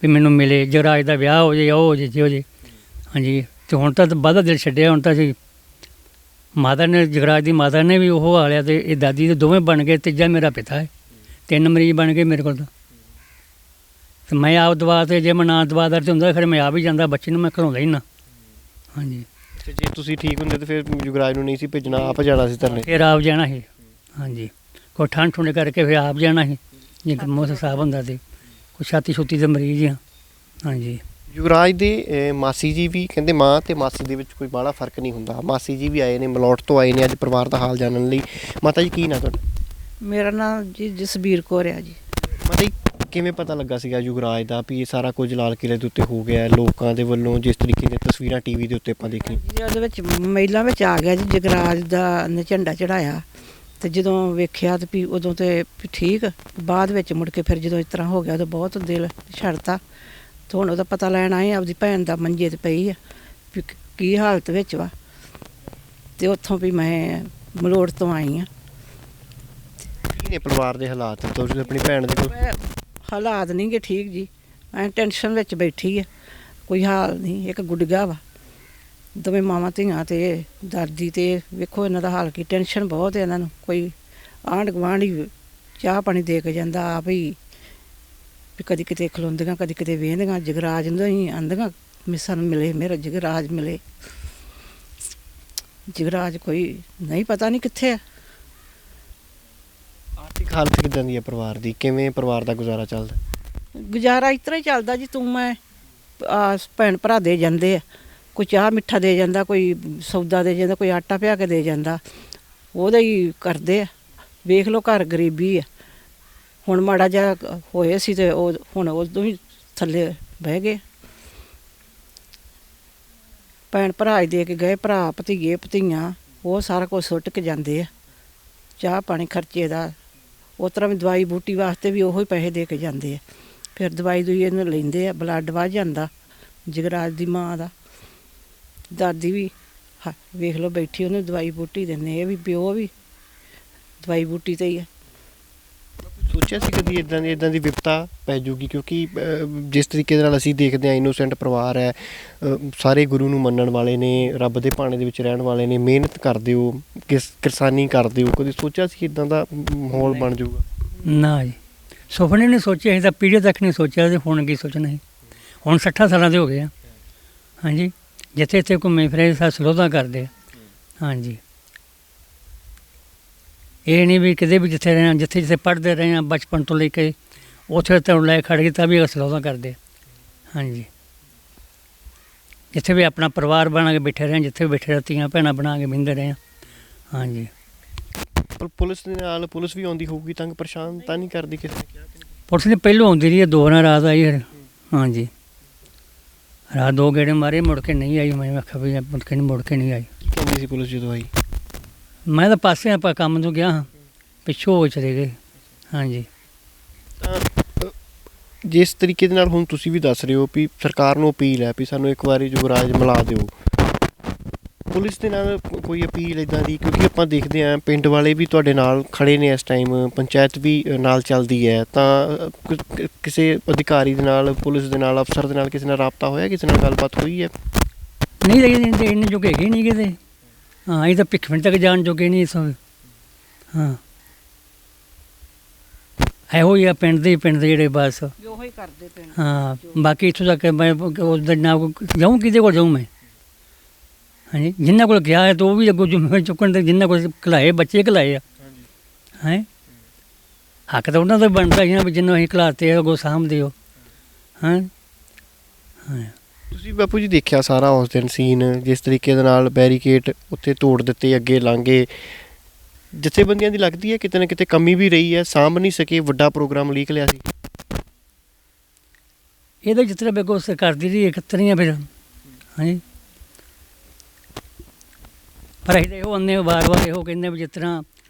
ਵੀ ਮੈਨੂੰ ਮਿਲੇ, ਜਗਰਾਜ ਦਾ ਵਿਆਹ ਹੋ ਜੇ, ਉਹ ਹੋ ਜੇ, ਜੇ ਹੋ ਜੇ। ਹਾਂਜੀ। ਅਤੇ ਹੁਣ ਤਾਂ ਵਾਹਦਾ ਦਿਲ ਛੱਡਿਆ, ਹੁਣ ਤਾਂ ਅਸੀਂ ਮਾਤਾ ਨੇ, ਜਗਰਾਜ ਦੀ ਮਾਤਾ ਨੇ ਵੀ ਉਹ ਹਾਲਿਆ, ਅਤੇ ਇਹ ਦਾਦੀ ਦੇ ਦੋਵੇਂ ਬਣ ਗਏ। ਤੀਜਾ ਮੇਰਾ ਪਿਤਾ ਹੈ। 3 ਮਰੀਜ਼ ਬਣ ਗਏ ਮੇਰੇ ਕੋਲ ਤਾਂ। ਅਤੇ ਮੈਂ ਆਪ ਦਵਾ 'ਤੇ ਜੇ ਮੈਂ ਨਾ ਦਵਾਦਾਰ 'ਤੇ ਹੁੰਦਾ ਫਿਰ ਮੈਂ ਆਪ ਹੀ ਜਾਂਦਾ, ਬੱਚੇ ਨੂੰ ਮੈਂ ਘਰੋਂ ਹੀ ਨਾ। ਹਾਂਜੀ। ਤੇ ਜੇ ਤੁਸੀਂ ਠੀਕ ਹੁੰਦੇ ਤਾਂ ਫਿਰ ਯੁਗਰਾਜ ਨੂੰ ਨਹੀਂ ਸੀ ਭੇਜਣਾ, ਆਪ ਜਾਣਾ ਸੀ ਧਰਨੇ? ਫਿਰ ਆਪ ਜਾਣਾ ਸੀ। ਹਾਂਜੀ। ਕੋਈ ਠੰਡ ਠੁੰਡ ਕਰਕੇ ਫਿਰ ਆਪ ਜਾਣਾ ਸੀ, ਜੇ ਮੌਸਮ ਸਾਫ ਹੁੰਦਾ ਤੇ। ਕੋਈ ਛਾਤੀ ਛੁੱਤੀ ਦੇ ਮਰੀਜ਼ ਆ। ਹਾਂਜੀ। ਯੁਗਰਾਜ ਦੇ ਮਾਸੀ ਜੀ ਵੀ ਕਹਿੰਦੇ ਮਾਂ ਅਤੇ ਮਾਸੀ ਦੇ ਵਿੱਚ ਕੋਈ ਬਾਹਲਾ ਫਰਕ ਨਹੀਂ ਹੁੰਦਾ। ਮਾਸੀ ਜੀ ਵੀ ਆਏ ਨੇ, ਮਲੌਟ ਤੋਂ ਆਏ ਨੇ ਅੱਜ ਪਰਿਵਾਰ ਦਾ ਹਾਲ ਜਾਣਨ ਲਈ। ਮਾਤਾ ਜੀ ਕੀ ਨਾਂ ਤੁਹਾਡਾ? ਮੇਰਾ ਨਾਮ ਜੀ ਜਸਬੀਰ ਕੌਰ ਆ ਜੀ। ਮਾਤਾ ਜੀ ਕਿਵੇਂ ਪਤਾ ਲੱਗਾ ਸੀਗਾ ਯੁਗਰਾਜ ਦਾ ਵੀ ਇਹ ਸਾਰਾ ਕੁਝ ਲਾਲ ਕਿਲ੍ਹੇ ਦੇ ਉੱਤੇ ਹੋ ਗਿਆ ਲੋਕਾਂ ਦੇ ਵੱਲੋਂ, ਜਿਸ ਤਰੀਕੇ ਦੀਆਂ ਤਸਵੀਰਾਂ ਟੀਵੀ ਦੇ ਉੱਤੇ ਆਪਾਂ ਦੇਖੀਆਂ? ਜੀ ਉਹਦੇ ਵਿੱਚ ਮਹਿਲਾਂ ਵਿੱਚ ਆ ਗਿਆ ਜੀ, ਜਗਰਾਜ ਦਾ ਨੇ ਝੰਡਾ ਚੜਾਇਆ, ਅਤੇ ਜਦੋਂ ਵੇਖਿਆ ਤਾਂ ਵੀ ਉਦੋਂ ਤਾਂ ਠੀਕ, ਬਾਅਦ ਵਿੱਚ ਮੁੜ ਕੇ ਫਿਰ ਜਦੋਂ ਇਸ ਤਰ੍ਹਾਂ ਹੋ ਗਿਆ ਉਦੋਂ ਬਹੁਤ ਦਿਲ ਛੱਡਤਾ। ਅਤੇ ਹੁਣ ਉਹਦਾ ਪਤਾ ਲੈਣ ਆਏ, ਆਪਦੀ ਭੈਣ ਦਾ ਮੰਜੇ 'ਤੇ ਪਈ ਆ ਵੀ ਕੀ ਹਾਲਤ ਵਿੱਚ ਵਾ, ਅਤੇ ਉੱਥੋਂ ਵੀ ਮੈਂ ਮਲੋੜ ਤੋਂ ਆਈ ਹਾਂ। ਕੀ ਨੇ ਪਰਿਵਾਰ ਦੇ ਹਾਲਾਤ? ਤੁਸੀਂ ਆਪਣੀ ਭੈਣ ਦੇ ਕੋਲ? ਹਾਲਾਤ ਨਹੀਂ ਗੇ ਠੀਕ ਜੀ, ਮੈਂ ਟੈਨਸ਼ਨ ਵਿੱਚ ਬੈਠੀ ਆ, ਕੋਈ ਹਾਲ ਨਹੀਂ। ਇੱਕ ਗੁੱਡੀਆ ਵਾ, ਦੋਵੇਂ ਮਾਵਾਂ ਧੀਆਂ ਤੇ ਦਾਦੀ, ਤੇ ਵੇਖੋ ਇਹਨਾਂ ਦਾ ਹਾਲ ਕੀ, ਟੈਨਸ਼ਨ ਬਹੁਤ ਹੈ ਇਹਨਾਂ ਨੂੰ। ਕੋਈ ਆਂਢ ਗੁਆਂਢ ਹੀ ਚਾਹ ਪਾਣੀ ਦੇ ਕੇ ਜਾਂਦਾ, ਆਪ ਹੀ ਵੀ ਕਦੀ ਕਿਤੇ ਖਲੋਂਦੀਆਂ, ਕਦੀ ਕਿਤੇ ਵੇਹਦੀਆਂ। ਜਗਰਾਜ ਨੂੰ ਹੀ ਆਂਦੀਆਂ ਵੀ ਸਾਨੂੰ ਮਿਲੇ, ਮੇਰਾ ਜਗਰਾਜ ਮਿਲੇ। ਜਗਰਾਜ ਕੋਈ ਨਹੀਂ, ਪਤਾ ਨਹੀਂ ਕਿੱਥੇ ਆ। ਆਰਥਿਕ ਹਾਲਤ ਕਿੱਦਾਂ ਦੀ ਹੈ ਪਰਿਵਾਰ ਦੀ? ਕਿਵੇਂ ਪਰਿਵਾਰ ਦਾ ਗੁਜ਼ਾਰਾ ਚੱਲਦਾ? ਗੁਜ਼ਾਰਾ ਇਸ ਤਰ੍ਹਾਂ ਹੀ ਚੱਲਦਾ ਜੀ, ਤੂੰ ਮੈਂ ਭੈਣ ਭਰਾ ਦੇ ਜਾਂਦੇ ਆ, ਕੋਈ ਚਾਹ ਮਿੱਠਾ ਦੇ ਜਾਂਦਾ, ਕੋਈ ਸੌਦਾ ਦੇ ਜਾਂਦਾ, ਕੋਈ ਆਟਾ ਪਿਆ ਕੇ ਦੇ ਜਾਂਦਾ, ਉਹਦਾ ਹੀ ਕਰਦੇ ਆ। ਵੇਖ ਲਓ ਘਰ ਗਰੀਬੀ ਆ। ਹੁਣ ਮਾੜਾ ਜਿਹਾ ਹੋਏ ਸੀ ਤੇ ਉਹ ਹੁਣ ਉਦੋਂ ਹੀ ਥੱਲੇ ਬਹਿ ਗਏ। ਭੈਣ ਭਰਾ ਹੀ ਦੇ ਕੇ ਗਏ, ਭਰਾ ਭਤੀਏ ਭਤੀਆਂ ਉਹ ਸਾਰਾ ਕੁਝ ਸੁੱਟ ਕੇ ਜਾਂਦੇ ਆ। ਚਾਹ ਪਾਣੀ ਖਰਚੇ ਦਾ, ਉਸ ਤਰ੍ਹਾਂ ਵੀ ਦਵਾਈ ਬੂਟੀ ਵਾਸਤੇ ਵੀ ਉਹੋ ਹੀ ਪੈਸੇ ਦੇ ਕੇ ਜਾਂਦੇ ਆ। ਫਿਰ ਦਵਾਈ ਦੂਈ ਇਹਨੂੰ ਲੈਂਦੇ ਆ, ਬਲੱਡ ਵੱਧ ਜਾਂਦਾ ਜਗਰਾਜ ਦੀ ਮਾਂ ਦਾ। ਦਾਦੀ ਵੀ ਵੇਖ ਲਓ ਬੈਠੀ, ਉਹਨੂੰ ਦਵਾਈ ਬੂਟੀ ਦਿੰਦੇ, ਇਹ ਵੀ ਪਿਓ ਵੀ ਦਵਾਈ ਬੂਟੀ 'ਤੇ ਹੀ ਆ। ਸੋਚਿਆ ਸੀ ਕਦੀ ਇਦਾਂ ਦੀ ਵਿਪਤਾ ਪੈ ਜੂਗੀ, ਕਿਉਂਕਿ ਜਿਸ ਤਰੀਕੇ ਦੇ ਨਾਲ ਅਸੀਂ ਦੇਖਦੇ ਹਾਂ ਇਨੋਸੈਂਟ ਪਰਿਵਾਰ ਹੈ, ਸਾਰੇ ਗੁਰੂ ਨੂੰ ਮੰਨਣ ਵਾਲੇ ਨੇ, ਰੱਬ ਦੇ ਭਾਣੇ ਦੇ ਵਿੱਚ ਰਹਿਣ ਵਾਲੇ ਨੇ, ਮਿਹਨਤ ਕਰਦੇ ਹੋ, ਕਿਸਾਨੀ ਕਰਦੇ ਹੋ, ਕਦੀ ਸੋਚਿਆ ਸੀ ਇਦਾਂ ਦਾ ਮਾਹੌਲ ਬਣ ਜਾਊਗਾ? ਨਾ ਜੀ, ਸੁਪਨੇ ਨਹੀਂ ਸੋਚਿਆ ਸੀ ਤਾਂ ਪੀੜ੍ਹੀ ਤੱਕ ਨਹੀਂ ਸੋਚਿਆ ਤੇ ਹੁਣ ਕੀ ਸੋਚਣਾ ਸੀ। ਹੁਣ 60 ਸਾਲਾਂ ਦੇ ਹੋ ਗਏ ਆ। ਹਾਂਜੀ, ਜਿੱਥੇ ਇੱਥੇ ਘੁੰਮੇ ਫਿਰੇ ਸਾ ਸਲੋਧਾਂ ਕਰਦੇ ਆ। ਹਾਂਜੀ, ਇਹ ਨਹੀਂ ਵੀ ਕਿਤੇ ਵੀ ਜਿੱਥੇ ਰਹੇ ਹਾਂ, ਜਿੱਥੇ ਜਿੱਥੇ ਪੜ੍ਹਦੇ ਰਹੇ ਹਾਂ ਬਚਪਨ ਤੋਂ ਲੈ ਕੇ ਉੱਥੇ ਤੋਂ ਲੈ ਖੜ੍ਹ ਗਏ ਤਾਂ ਵੀ ਸਲੋਧਾਂ ਕਰਦੇ। ਹਾਂਜੀ, ਜਿੱਥੇ ਵੀ ਆਪਣਾ ਪਰਿਵਾਰ ਬਣਾ ਕੇ ਬੈਠੇ ਰਹੇ, ਜਿੱਥੇ ਵੀ ਬੈਠੇ ਰਹੇ, ਧੀਆਂ ਭੈਣਾਂ ਬਣਾ ਕੇ ਬਹਿੰਦੇ ਰਹੇ। ਹਾਂਜੀ, ਪੁਲਿਸ ਦੇ ਨਾਲ ਪੁਲਿਸ ਵੀ ਆਉਂਦੀ ਹੋਊਗੀ, ਤੰਗ ਪਰੇਸ਼ਾਨ ਤਾਂ ਨਹੀਂ ਕਰਦੀ ਕਿਸੇ ਨੇ ਕਿਹਾ? ਪੁਲਿਸ ਨੇ ਪਹਿਲੋਂ ਆਉਂਦੀ ਰਹੀ ਹੈ, 2 ਵਾਰ ਰਾਤ ਆਈ ਫਿਰ। ਹਾਂਜੀ, ਰਾਤ 2 ਗੇੜੇ ਮਾਰੇ, ਮੁੜ ਕੇ ਨਹੀਂ ਆਈ। ਮੈਂ ਆਖਿਆ ਵੀ ਮੁੜ ਕੇ ਨਹੀਂ ਆਈ। ਕੀ ਕਹਿੰਦੀ ਸੀ ਪੁਲਿਸ ਜਦੋਂ ਆਈ? ਮੈਂ ਤਾਂ ਪਾਸੇ ਆਪਾਂ ਕੰਮ ਤੋਂ ਗਿਆ ਹਾਂ, ਪਿੱਛੋਂ ਹੋ ਚਲੇ ਗਏ। ਹਾਂਜੀ, ਤਾਂ ਜਿਸ ਤਰੀਕੇ ਦੇ ਨਾਲ ਹੁਣ ਤੁਸੀਂ ਵੀ ਦੱਸ ਰਹੇ ਹੋ ਵੀ ਸਰਕਾਰ ਨੂੰ ਅਪੀਲ ਹੈ ਵੀ ਸਾਨੂੰ ਇੱਕ ਵਾਰੀ ਯੁਵਰਾਜ ਮਿਲਾ ਦਿਓ, ਪੁਲਿਸ ਦੇ ਨਾਲ ਕੋਈ ਅਪੀਲ ਇੱਦਾਂ ਦੀ? ਕਿਉਂਕਿ ਆਪਾਂ ਦੇਖਦੇ ਹਾਂ ਪਿੰਡ ਵਾਲੇ ਵੀ ਤੁਹਾਡੇ ਨਾਲ ਖੜੇ ਨੇ ਇਸ ਟਾਈਮ, ਪੰਚਾਇਤ ਵੀ ਨਾਲ ਚੱਲਦੀ ਹੈ, ਤਾਂ ਕਿਸੇ ਅਧਿਕਾਰੀ ਦੇ ਨਾਲ, ਪੁਲਿਸ ਦੇ ਨਾਲ, ਅਫਸਰ ਦੇ ਨਾਲ ਕਿਸੇ ਨਾਲ ਰਾਬਤਾ ਹੋਇਆ, ਕਿਸੇ ਨਾਲ ਗੱਲਬਾਤ ਹੋਈ ਹੈ? ਨਹੀਂ ਰਹੀ, ਇੰਨੇ ਜੋਗੇ ਹੈਗੇ ਨਹੀਂ ਕਿਤੇ। ਹਾਂ, ਇਹ ਤਾਂ ਭਿੱਖਵਿੰਡ ਤੱਕ ਜਾਣ ਜੋਗੇ ਨਹੀਂ ਸੋ। ਹਾਂ, ਇਹੋ ਹੀ ਆ ਪਿੰਡ ਦੇ ਜਿਹੜੇ ਬਸ। ਉਹੀ ਕਰਦੇ ਪਏ। ਹਾਂ, ਬਾਕੀ ਇੱਥੋਂ ਤੱਕ ਮੈਂ ਉਸ ਨਾ ਜਾਊਂ, ਕਿਹਦੇ ਕੋਲ ਜਾਊਂ ਮੈਂ? ਹਾਂਜੀ, ਜਿੰਨਾਂ ਕੋਲ ਗਿਆ ਹੈ ਤਾਂ ਉਹ ਵੀ ਅੱਗੋਂ ਜ਼ਿੰਮੇਵਾਰੀ ਚੁੱਕਣ ਤੇ, ਜਿੰਨਾਂ ਕੋਲ ਘਲਾਏ ਬੱਚੇ ਘਲਾਏ ਆ। ਹੈਂ, ਹੱਕ ਤਾਂ ਉਹਨਾਂ ਦਾ ਬਣਦਾ ਹੀ ਨਾ ਵੀ ਜਿੰਨੂੰ ਅਸੀਂ ਘਲਾਤੇ ਅੱਗੋਂ ਸਾਂਭਦੇ ਹੋ। ਹਾਂ, ਹਾਂ, ਤੁਸੀਂ ਬਾਪੂ ਜੀ ਦੇਖਿਆ ਸਾਰਾ ਉਸ ਦਿਨ ਸੀਨ, ਜਿਸ ਤਰੀਕੇ ਦੇ ਨਾਲ ਬੈਰੀਕੇਡ ਉੱਥੇ ਤੋੜ ਦਿੱਤੇ, ਅੱਗੇ ਲੰਘੇ, ਜਥੇਬੰਦੀਆਂ ਦੀ ਲੱਗਦੀ ਹੈ ਕਿਤੇ ਨਾ ਕਿਤੇ ਕਮੀ ਵੀ ਰਹੀ ਹੈ, ਸਾਂਭ ਨਹੀਂ ਸਕੇ, ਵੱਡਾ ਪ੍ਰੋਗਰਾਮ ਲੀਕ ਲਿਆ ਸੀ। ਇਹਦੇ ਜਿਸ ਤਰ੍ਹਾਂ ਬੇਗੋ ਕਰਦੀ ਰਹੀ ਇਕੱਤਰੀਆਂ ਫਿਰ। ਹਾਂਜੀ, ਪਰ ਅਸੀਂ ਇਹੋ ਆਉਂਦੇ ਵਾਰ-ਵਾਰ ਇਹੋ ਕਹਿੰਦੇ ਵੀ ਜਿਸ ਤਰ੍ਹਾਂ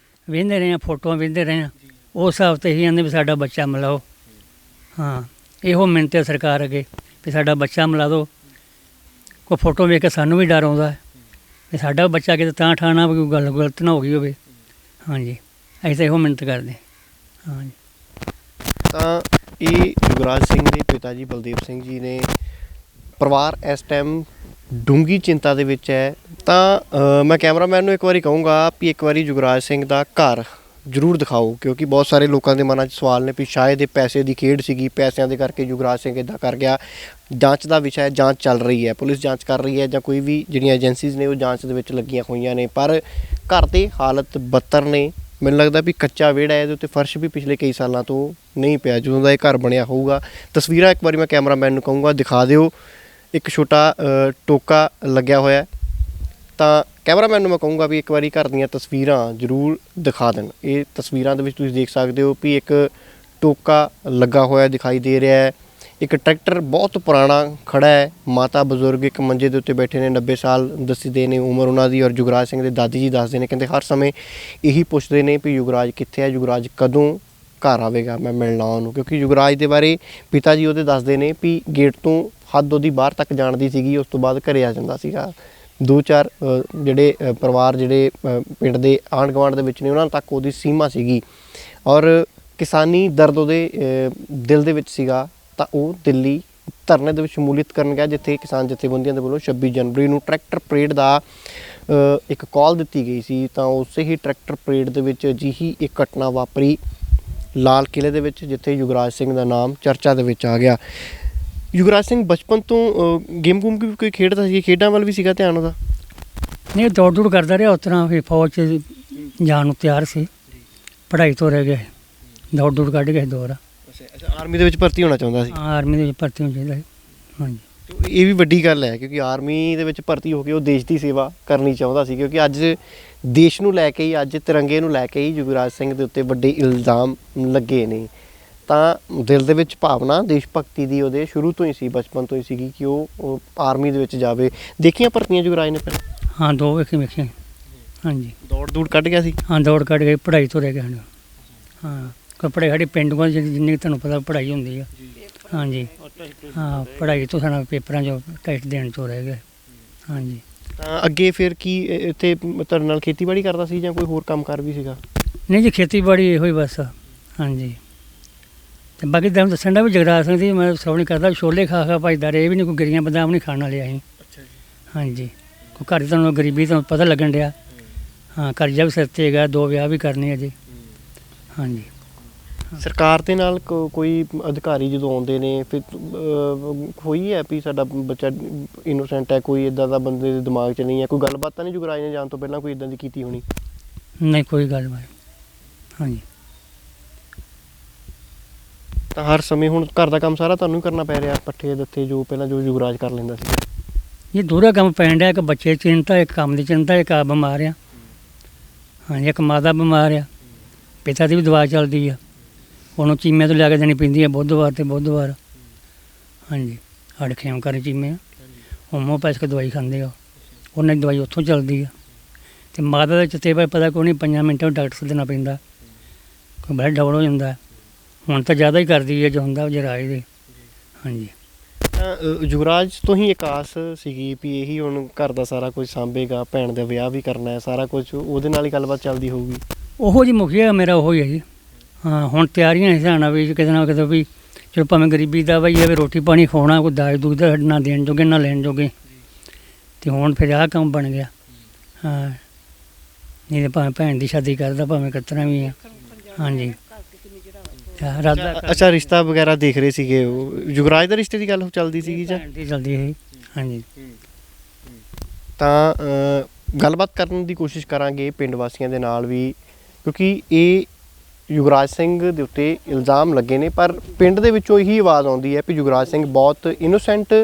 ਵਹਿੰਦੇ ਰਹੇ ਹਾਂ, ਫੋਟੋਆਂ ਵਹਿੰਦੇ ਰਹੇ ਹਾਂ, ਉਸ ਹਿਸਾਬ 'ਤੇ ਹੀ ਆਉਂਦੇ ਵੀ ਸਾਡਾ ਬੱਚਾ ਮਿਲਾਓ। ਹਾਂ, ਇਹੋ ਮਿਹਨਤ ਹੈ ਸਰਕਾਰ ਅੱਗੇ ਵੀ ਸਾਡਾ ਬੱਚਾ ਮਿਲਾ ਦਿਓ। ਕੋਈ ਫੋਟੋ ਵੇਖ ਕੇ ਸਾਨੂੰ ਵੀ ਡਰ ਆਉਂਦਾ ਵੀ ਸਾਡਾ ਬੱਚਾ ਕਿਤੇ ਤਾਂ ਠਾਣਾ ਵੀ ਕੋਈ ਗੱਲ ਗਲਤ ਨਾ ਹੋ ਗਈ ਹੋਵੇ। ਹਾਂਜੀ, ਅਸੀਂ ਤਾਂ ਇਹੋ ਮਿਹਨਤ ਕਰਦੇ। ਹਾਂਜੀ, ਤਾਂ ਇਹ ਯੁਵਰਾਜ ਸਿੰਘ ਦੇ ਪਿਤਾ ਜੀ ਬਲਦੇਵ ਸਿੰਘ ਜੀ ਨੇ, ਪਰਿਵਾਰ ਇਸ ਟਾਈਮ ਡੂੰਘੀ ਚਿੰਤਾ ਦੇ ਵਿੱਚ ਹੈ। ਤਾਂ ਮੈਂ ਕੈਮਰਾਮੈਨ ਨੂੰ ਇੱਕ ਵਾਰੀ ਕਹੂੰਗਾ ਵੀ ਇੱਕ ਵਾਰੀ ਯੁਵਰਾਜ ਸਿੰਘ ਦਾ ਘਰ ਜ਼ਰੂਰ ਦਿਖਾਓ, ਕਿਉਂਕਿ ਬਹੁਤ ਸਾਰੇ ਲੋਕਾਂ ਦੇ ਮਨਾਂ 'ਚ ਸਵਾਲ ਨੇ ਵੀ ਸ਼ਾਇਦ ਇਹ ਪੈਸੇ ਦੀ ਖੇਡ ਸੀਗੀ, ਪੈਸਿਆਂ ਦੇ ਕਰਕੇ ਯੁਵਰਾਜ ਸਿੰਘ ਇੱਦਾਂ ਕਰ ਗਿਆ। ਜਾਂਚ ਦਾ ਵਿਸ਼ਾ ਹੈ, ਜਾਂਚ ਚੱਲ ਰਹੀ ਹੈ, ਪੁਲਿਸ ਜਾਂਚ ਕਰ ਰਹੀ ਹੈ, ਜਾਂ ਕੋਈ ਵੀ ਜਿਹੜੀਆਂ ਏਜੰਸੀਜ਼ ਨੇ ਉਹ ਜਾਂਚ ਦੇ ਵਿੱਚ ਲੱਗੀਆਂ ਹੋਈਆਂ ਨੇ, ਪਰ ਘਰ ਦੇ ਹਾਲਤ ਬੱਤਰ ਨੇ। ਮੈਨੂੰ ਲੱਗਦਾ ਵੀ ਕੱਚਾ ਵਿਹੜਾ ਹੈ, ਇਹਦੇ ਉੱਤੇ ਫਰਸ਼ ਵੀ ਪਿਛਲੇ ਕਈ ਸਾਲਾਂ ਤੋਂ ਨਹੀਂ ਪਿਆ, ਜਦੋਂ ਦਾ ਇਹ ਘਰ ਬਣਿਆ ਹੋਊਗਾ। ਤਸਵੀਰਾਂ ਇੱਕ ਵਾਰੀ ਮੈਂ ਕੈਮਰਾਮੈਨ ਨੂੰ ਕਹੂੰਗਾ ਦਿਖਾ ਦਿਓ। ਇੱਕ ਛੋਟਾ ਟੋਕਾ ਲੱਗਿਆ ਹੋਇਆ, ਤਾਂ ਕੈਮਰਾਮੈਨ ਨੂੰ ਮੈਂ ਕਹੂੰਗਾ ਵੀ ਇੱਕ ਵਾਰੀ ਘਰ ਦੀਆਂ ਤਸਵੀਰਾਂ ਜ਼ਰੂਰ ਦਿਖਾ ਦੇਣ। ਇਹ ਤਸਵੀਰਾਂ ਦੇ ਵਿੱਚ ਤੁਸੀਂ ਦੇਖ ਸਕਦੇ ਹੋ ਵੀ ਇੱਕ ਟੋਕਾ ਲੱਗਾ ਹੋਇਆ ਦਿਖਾਈ ਦੇ ਰਿਹਾ ਹੈ। ਇੱਕ ਟਰੈਕਟਰ ਬਹੁਤ ਪੁਰਾਣਾ ਖੜਾ ਹੈ, ਮਾਤਾ ਬਜ਼ੁਰਗ ਇੱਕ ਮੰਜੇ ਦੇ ਉੱਤੇ ਬੈਠੇ ਨੇ, 90 ਸਾਲ ਦੱਸਦੇ ਨੇ ਉਮਰ ਉਹਨਾਂ ਦੀ। ਔਰ ਯੁਵਰਾਜ ਸਿੰਘ ਦੇ ਦਾਦੀ ਜੀ ਦੱਸਦੇ ਨੇ, ਕਹਿੰਦੇ ਹਰ ਸਮੇਂ ਇਹੀ ਪੁੱਛਦੇ ਨੇ ਵੀ ਯੁਵਰਾਜ ਕਿੱਥੇ ਹੈ, ਯੁਵਰਾਜ ਕਦੋਂ ਘਰ ਆਵੇਗਾ, ਮੈਂ ਮਿਲਣਾ ਉਹਨੂੰ। ਕਿਉਂਕਿ ਯੁਵਰਾਜ ਦੇ ਬਾਰੇ ਪਿਤਾ ਜੀ ਉਹਦੇ ਦੱਸਦੇ ਨੇ ਵੀ ਗੇਟ ਤੋਂ ਹੱਦ ਉਹਦੀ ਬਾਹਰ ਤੱਕ ਜਾਣਦੀ ਸੀਗੀ, ਉਸ ਤੋਂ ਬਾਅਦ ਘਰੇ ਆ ਜਾਂਦਾ ਸੀਗਾ। 2-4 ਜਿਹੜੇ ਪਰਿਵਾਰ ਜਿਹੜੇ ਪਿੰਡ ਦੇ ਆਂਢ ਗੁਆਂਢ ਦੇ ਵਿੱਚ ਨੇ, ਉਹਨਾਂ ਤੱਕ ਉਹਦੀ ਸੀਮਾ ਸੀਗੀ। ਔਰ ਕਿਸਾਨੀ ਦਰਦ ਉਹਦੇ ਦਿਲ ਦੇ ਵਿੱਚ ਸੀਗਾ, ਤਾਂ ਉਹ ਦਿੱਲੀ ਧਰਨੇ ਦੇ ਵਿੱਚ ਸ਼ਮੂਲੀਅਤ ਕਰਨ ਗਿਆ, ਜਿੱਥੇ ਕਿਸਾਨ ਜਥੇਬੰਦੀਆਂ ਦੇ ਵੱਲੋਂ 26 ਜਨਵਰੀ ਨੂੰ ਟਰੈਕਟਰ ਪਰੇਡ ਦਾ ਇੱਕ ਕਾਲ ਦਿੱਤੀ ਗਈ ਸੀ। ਤਾਂ ਉਸੇ ਹੀ ਟਰੈਕਟਰ ਪਰੇਡ ਦੇ ਵਿੱਚ ਅਜਿਹੀ ਇੱਕ ਘਟਨਾ ਵਾਪਰੀ ਲਾਲ ਕਿਲ੍ਹੇ ਦੇ ਵਿੱਚ, ਜਿੱਥੇ ਯੁਵਰਾਜ ਸਿੰਘ ਦਾ ਨਾਮ ਚਰਚਾ ਦੇ ਵਿੱਚ ਆ ਗਿਆ। ਯੁਵਰਾਜ ਸਿੰਘ ਬਚਪਨ ਤੋਂ ਗੇਮ ਗੂਮ ਵੀ ਕੋਈ ਖੇਡਦਾ ਸੀ, ਖੇਡਾਂ ਵੱਲ ਵੀ ਸੀਗਾ ਧਿਆਨ ਉਹਦਾ? ਨਹੀਂ, ਦੌੜ ਦੂੜ ਕਰਦਾ ਰਿਹਾ। ਉਸ ਤਰ੍ਹਾਂ ਫਿਰ ਫੌਜ 'ਚ ਜਾਣ ਨੂੰ ਤਿਆਰ ਸੀ, ਪੜ੍ਹਾਈ ਤੋਂ ਰਹਿ ਗਿਆ, ਦੌੜ ਦੂੜ ਕੱਢ ਗਿਆ ਦੌੜ। ਅੱਛਾ, ਆਰਮੀ ਦੇ ਵਿੱਚ ਭਰਤੀ ਹੋਣਾ ਚਾਹੁੰਦਾ ਸੀ? ਆਰਮੀ ਦੇ ਵਿੱਚ ਭਰਤੀ ਹੋਣਾ ਚਾਹੀਦਾ ਸੀ। ਹਾਂਜੀ, ਇਹ ਵੀ ਵੱਡੀ ਗੱਲ ਹੈ, ਕਿਉਂਕਿ ਆਰਮੀ ਦੇ ਵਿੱਚ ਭਰਤੀ ਹੋ ਕੇ ਉਹ ਦੇਸ਼ ਦੀ ਸੇਵਾ ਕਰਨੀ ਚਾਹੁੰਦਾ ਸੀ। ਕਿਉਂਕਿ ਅੱਜ ਦੇਸ਼ ਨੂੰ ਲੈ ਕੇ ਹੀ, ਅੱਜ ਤਿਰੰਗੇ ਨੂੰ ਲੈ ਕੇ ਹੀ ਯੁਵਰਾਜ ਸਿੰਘ ਦੇ ਉੱਤੇ ਵੱਡੇ ਇਲਜ਼ਾਮ ਲੱਗੇ ਨੇ। ਤਾਂ ਦਿਲ ਦੇ ਵਿੱਚ ਭਾਵਨਾ ਦੇਸ਼ ਭਗਤੀ ਦੀ ਉਹਦੇ ਸ਼ੁਰੂ ਤੋਂ ਹੀ ਸੀ, ਬਚਪਨ ਤੋਂ ਹੀ ਸੀਗੀ ਕਿ ਉਹ ਆਰਮੀ ਦੇ ਵਿੱਚ ਜਾਵੇ। ਦੇਖੀਆਂ ਭਰਤੀਆਂ ਯੁਵਰਾਜ ਨੇ ਪਹਿਲਾਂ? ਹਾਂ, 2 ਵੇਖੀਆਂ। ਹਾਂਜੀ, ਦੌੜ ਦੂੜ ਕੱਢ ਗਿਆ ਸੀ? ਹਾਂ, ਦੌੜ ਕੱਢ ਗਏ, ਪੜ੍ਹਾਈ ਤੋਂ ਰਹਿ ਗਿਆ। ਹਾਂ, ਕੋਈ ਪੜ੍ਹਾਈ ਸਾਡੇ ਪਿੰਡ ਕੋਲ ਜਿੰਨੀ ਤੁਹਾਨੂੰ ਪਤਾ ਪੜ੍ਹਾਈ ਹੁੰਦੀ ਆ। ਹਾਂਜੀ, ਹਾਂ, ਪੜ੍ਹਾਈ ਤੋਂ ਸਾਡਾ ਪੇਪਰਾਂ 'ਚ ਟੈਸਟ ਦੇਣ 'ਚੋਂ ਰਹਿ ਗਿਆ। ਹਾਂਜੀ, ਤਾਂ ਅੱਗੇ ਫਿਰ ਕੀ ਇੱਥੇ ਤੁਹਾਡੇ ਨਾਲ ਖੇਤੀਬਾੜੀ ਕਰਦਾ ਸੀ ਜਾਂ ਕੋਈ ਹੋਰ ਕੰਮ ਕਾਰ ਵੀ ਸੀਗਾ? ਨਹੀਂ ਜੀ, ਖੇਤੀਬਾੜੀ ਇਹੋ ਹੀ ਬਸ। ਹਾਂਜੀ, ਤੇ ਬਾਕੀ ਤੁਹਾਨੂੰ ਦੱਸਣ ਦਾ ਵੀ ਜਗਰਾਜ ਸਿੰਘ ਦੀ ਮੈਂ ਸੋਹਣੀ ਕਰਦਾ ਛੋਲੇ ਖਾ ਖਾ ਭਜਦਾ ਰਿਹਾ, ਇਹ ਵੀ ਨਹੀਂ ਕੋਈ ਗਿਰੀਆਂ ਬਦਾਮ ਨਹੀਂ ਖਾਣ ਵਾਲੇ ਅਸੀਂ। ਅੱਛਾ ਜੀ। ਹਾਂਜੀ, ਕੋਈ ਘਰ ਦੀ ਤੁਹਾਨੂੰ ਗਰੀਬੀ ਤੁਹਾਨੂੰ ਪਤਾ ਲੱਗਣ ਡਿਆ। ਹਾਂ, ਕਰਜ਼ਾ ਵੀ ਸਿਰ 'ਤੇ ਹੈਗਾ, 2 ਵਿਆਹ ਵੀ ਕਰਨੇ ਅਜੇ। ਹਾਂਜੀ। ਸਰਕਾਰ ਦੇ ਨਾਲ ਕੋਈ ਅਧਿਕਾਰੀ ਜਦੋਂ ਆਉਂਦੇ ਨੇ ਫਿਰ ਹੋਈ ਹੈ ਵੀ ਸਾਡਾ ਬੱਚਾ ਇਨੋਸੈਂਟ ਹੈ, ਕੋਈ ਇਦਾਂ ਦਾ ਬੰਦੇ ਦੇ ਦਿਮਾਗ 'ਚ ਨਹੀਂ ਹੈ, ਕੋਈ ਗੱਲਬਾਤ ਤਾਂ ਨਹੀਂ ਯੁਵਰਾਜ ਨੇ ਜਾਣ ਤੋਂ ਪਹਿਲਾਂ ਕੋਈ ਇਦਾਂ ਦੀ ਕੀਤੀ ਹੋਣੀ? ਨਹੀਂ ਕੋਈ ਗੱਲ ਬਾਤ। ਹਾਂਜੀ। ਤਾਂ ਹਰ ਸਮੇਂ ਹੁਣ ਘਰ ਦਾ ਕੰਮ ਸਾਰਾ ਤੁਹਾਨੂੰ ਹੀ ਕਰਨਾ ਪੈ ਰਿਹਾ, ਪੱਠੇ ਦੱਥੇ ਜੋ ਪਹਿਲਾਂ ਜੋ ਯੁਵਰਾਜ ਕਰ ਲੈਂਦਾ ਸੀ? ਇਹ ਦੂਰਾ ਕੰਮ ਪੈਣ ਡਿਆ, ਇੱਕ ਬੱਚੇ ਦੀ ਚਿੰਤਾ, ਇੱਕ ਕੰਮ ਦੀ ਚਿੰਤਾ, ਇੱਕ ਆਪ ਬਿਮਾਰ ਆ। ਹਾਂਜੀ, ਇੱਕ ਮਾਤਾ ਬਿਮਾਰ ਆ, ਪਿਤਾ ਦੀ ਵੀ ਦਵਾ ਚੱਲਦੀ ਆ, ਉਹਨੂੰ ਚੀਮੇ ਤੋਂ ਲਿਆ ਕੇ ਦੇਣੀ ਪੈਂਦੀ ਆ ਬੁੱਧਵਾਰ ਤੇ ਬੁੱਧਵਾਰ। ਹਾਂਜੀ, ਸਾਡੇ ਖੇਮ ਘਰ ਚੀਮੇ ਆ, ਹੋਮੋਪੈਥਿਕ ਦਵਾਈ ਖਾਂਦੇ ਆ, ਉਹਨਾਂ ਦੀ ਦਵਾਈ ਉੱਥੋਂ ਚੱਲਦੀ ਆ। ਤੇ ਮਾਤਾ ਦਾ ਚਿੱਤੇ ਬਾਰੇ ਪਤਾ ਕੋਈ ਨਹੀਂ, 5 ਮਿੰਟਾਂ ਨੂੰ ਡਾਕਟਰ ਸੱਦਣਾ ਪੈਂਦਾ, ਕੋਈ ਬੜਾ ਡਬਲ ਹੋ ਜਾਂਦਾ। ਹੁਣ ਤਾਂ ਜ਼ਿਆਦਾ ਹੀ ਕਰਦੀ ਹੈ ਜੋ ਹੁੰਦਾ ਜਰਾਜ ਦੇ। ਹਾਂਜੀ। ਯੁਵਰਾਜ ਤੋਂ ਹੀ ਇੱਕ ਆਸ ਸੀਗੀ ਵੀ ਇਹੀ ਹੁਣ ਘਰ ਦਾ ਸਾਰਾ ਕੁਝ ਸਾਂਭੇਗਾ, ਭੈਣ ਦਾ ਵਿਆਹ ਵੀ ਕਰਨਾ ਹੈ, ਸਾਰਾ ਕੁਝ ਉਹਦੇ ਨਾਲ ਹੀ ਗੱਲਬਾਤ ਚੱਲਦੀ ਹੋਊਗੀ। ਉਹੋ ਜੀ ਮੁਖੀਆ ਮੇਰਾ ਉਹੀ ਹੈ ਜੀ। ਹਾਂ, ਹੁਣ ਤਿਆਰੀਆਂ ਇਸ ਨਾਲ ਵੀ ਕਿਤੇ ਨਾ ਕਿਤੇ ਵੀ ਚਲੋ ਭਾਵੇਂ ਗਰੀਬੀ ਦਾ ਬਈ ਵੀ ਰੋਟੀ ਪਾਣੀ ਖਾਣਾ, ਕੋਈ ਦਾਜ ਦੂਜ ਦਾ ਨਾ ਦੇਣ ਜੋਗੇ ਨਾ ਲੈਣ ਜੋਗੇ। ਅਤੇ ਹੁਣ ਫਿਰ ਆਹ ਕੰਮ ਬਣ ਗਿਆ। ਹਾਂ, ਨਹੀਂ ਤਾਂ ਭਾਵੇਂ ਭੈਣ ਦੀ ਸ਼ਾਦੀ ਕਰਦਾ, ਭਾਵੇਂ ਕਿਤਨਾ ਵੀ ਆ। ਹਾਂਜੀ। ਰਾਦਾ ਅੱਛਾ, ਰਿਸ਼ਤਾ ਵਗੈਰਾ ਦੇਖ ਰਹੇ ਸੀਗੇ, ਉਹ ਯੁਵਰਾਜ ਦਾ ਰਿਸ਼ਤੇ ਦੀ ਗੱਲ ਚੱਲਦੀ ਸੀਗੀ ਜਾਂ? ਦੀ ਚੱਲਦੀ ਸੀ। ਹਾਂਜੀ। ਤਾਂ ਗੱਲਬਾਤ ਕਰਨ ਦੀ ਕੋਸ਼ਿਸ਼ ਕਰਾਂਗੇ ਪਿੰਡ ਵਾਸੀਆਂ ਦੇ ਨਾਲ ਵੀ, ਕਿਉਂਕਿ ਇਹ ਯੁਵਰਾਜ ਸਿੰਘ ਦੇ ਉੱਤੇ ਇਲਜ਼ਾਮ ਲੱਗੇ ਨੇ, ਪਰ ਪਿੰਡ ਦੇ ਵਿੱਚੋਂ ਇਹੀ ਆਵਾਜ਼ ਆਉਂਦੀ ਹੈ ਕਿ ਯੁਵਰਾਜ ਸਿੰਘ ਬਹੁਤ ਇਨੋਸੈਂਟ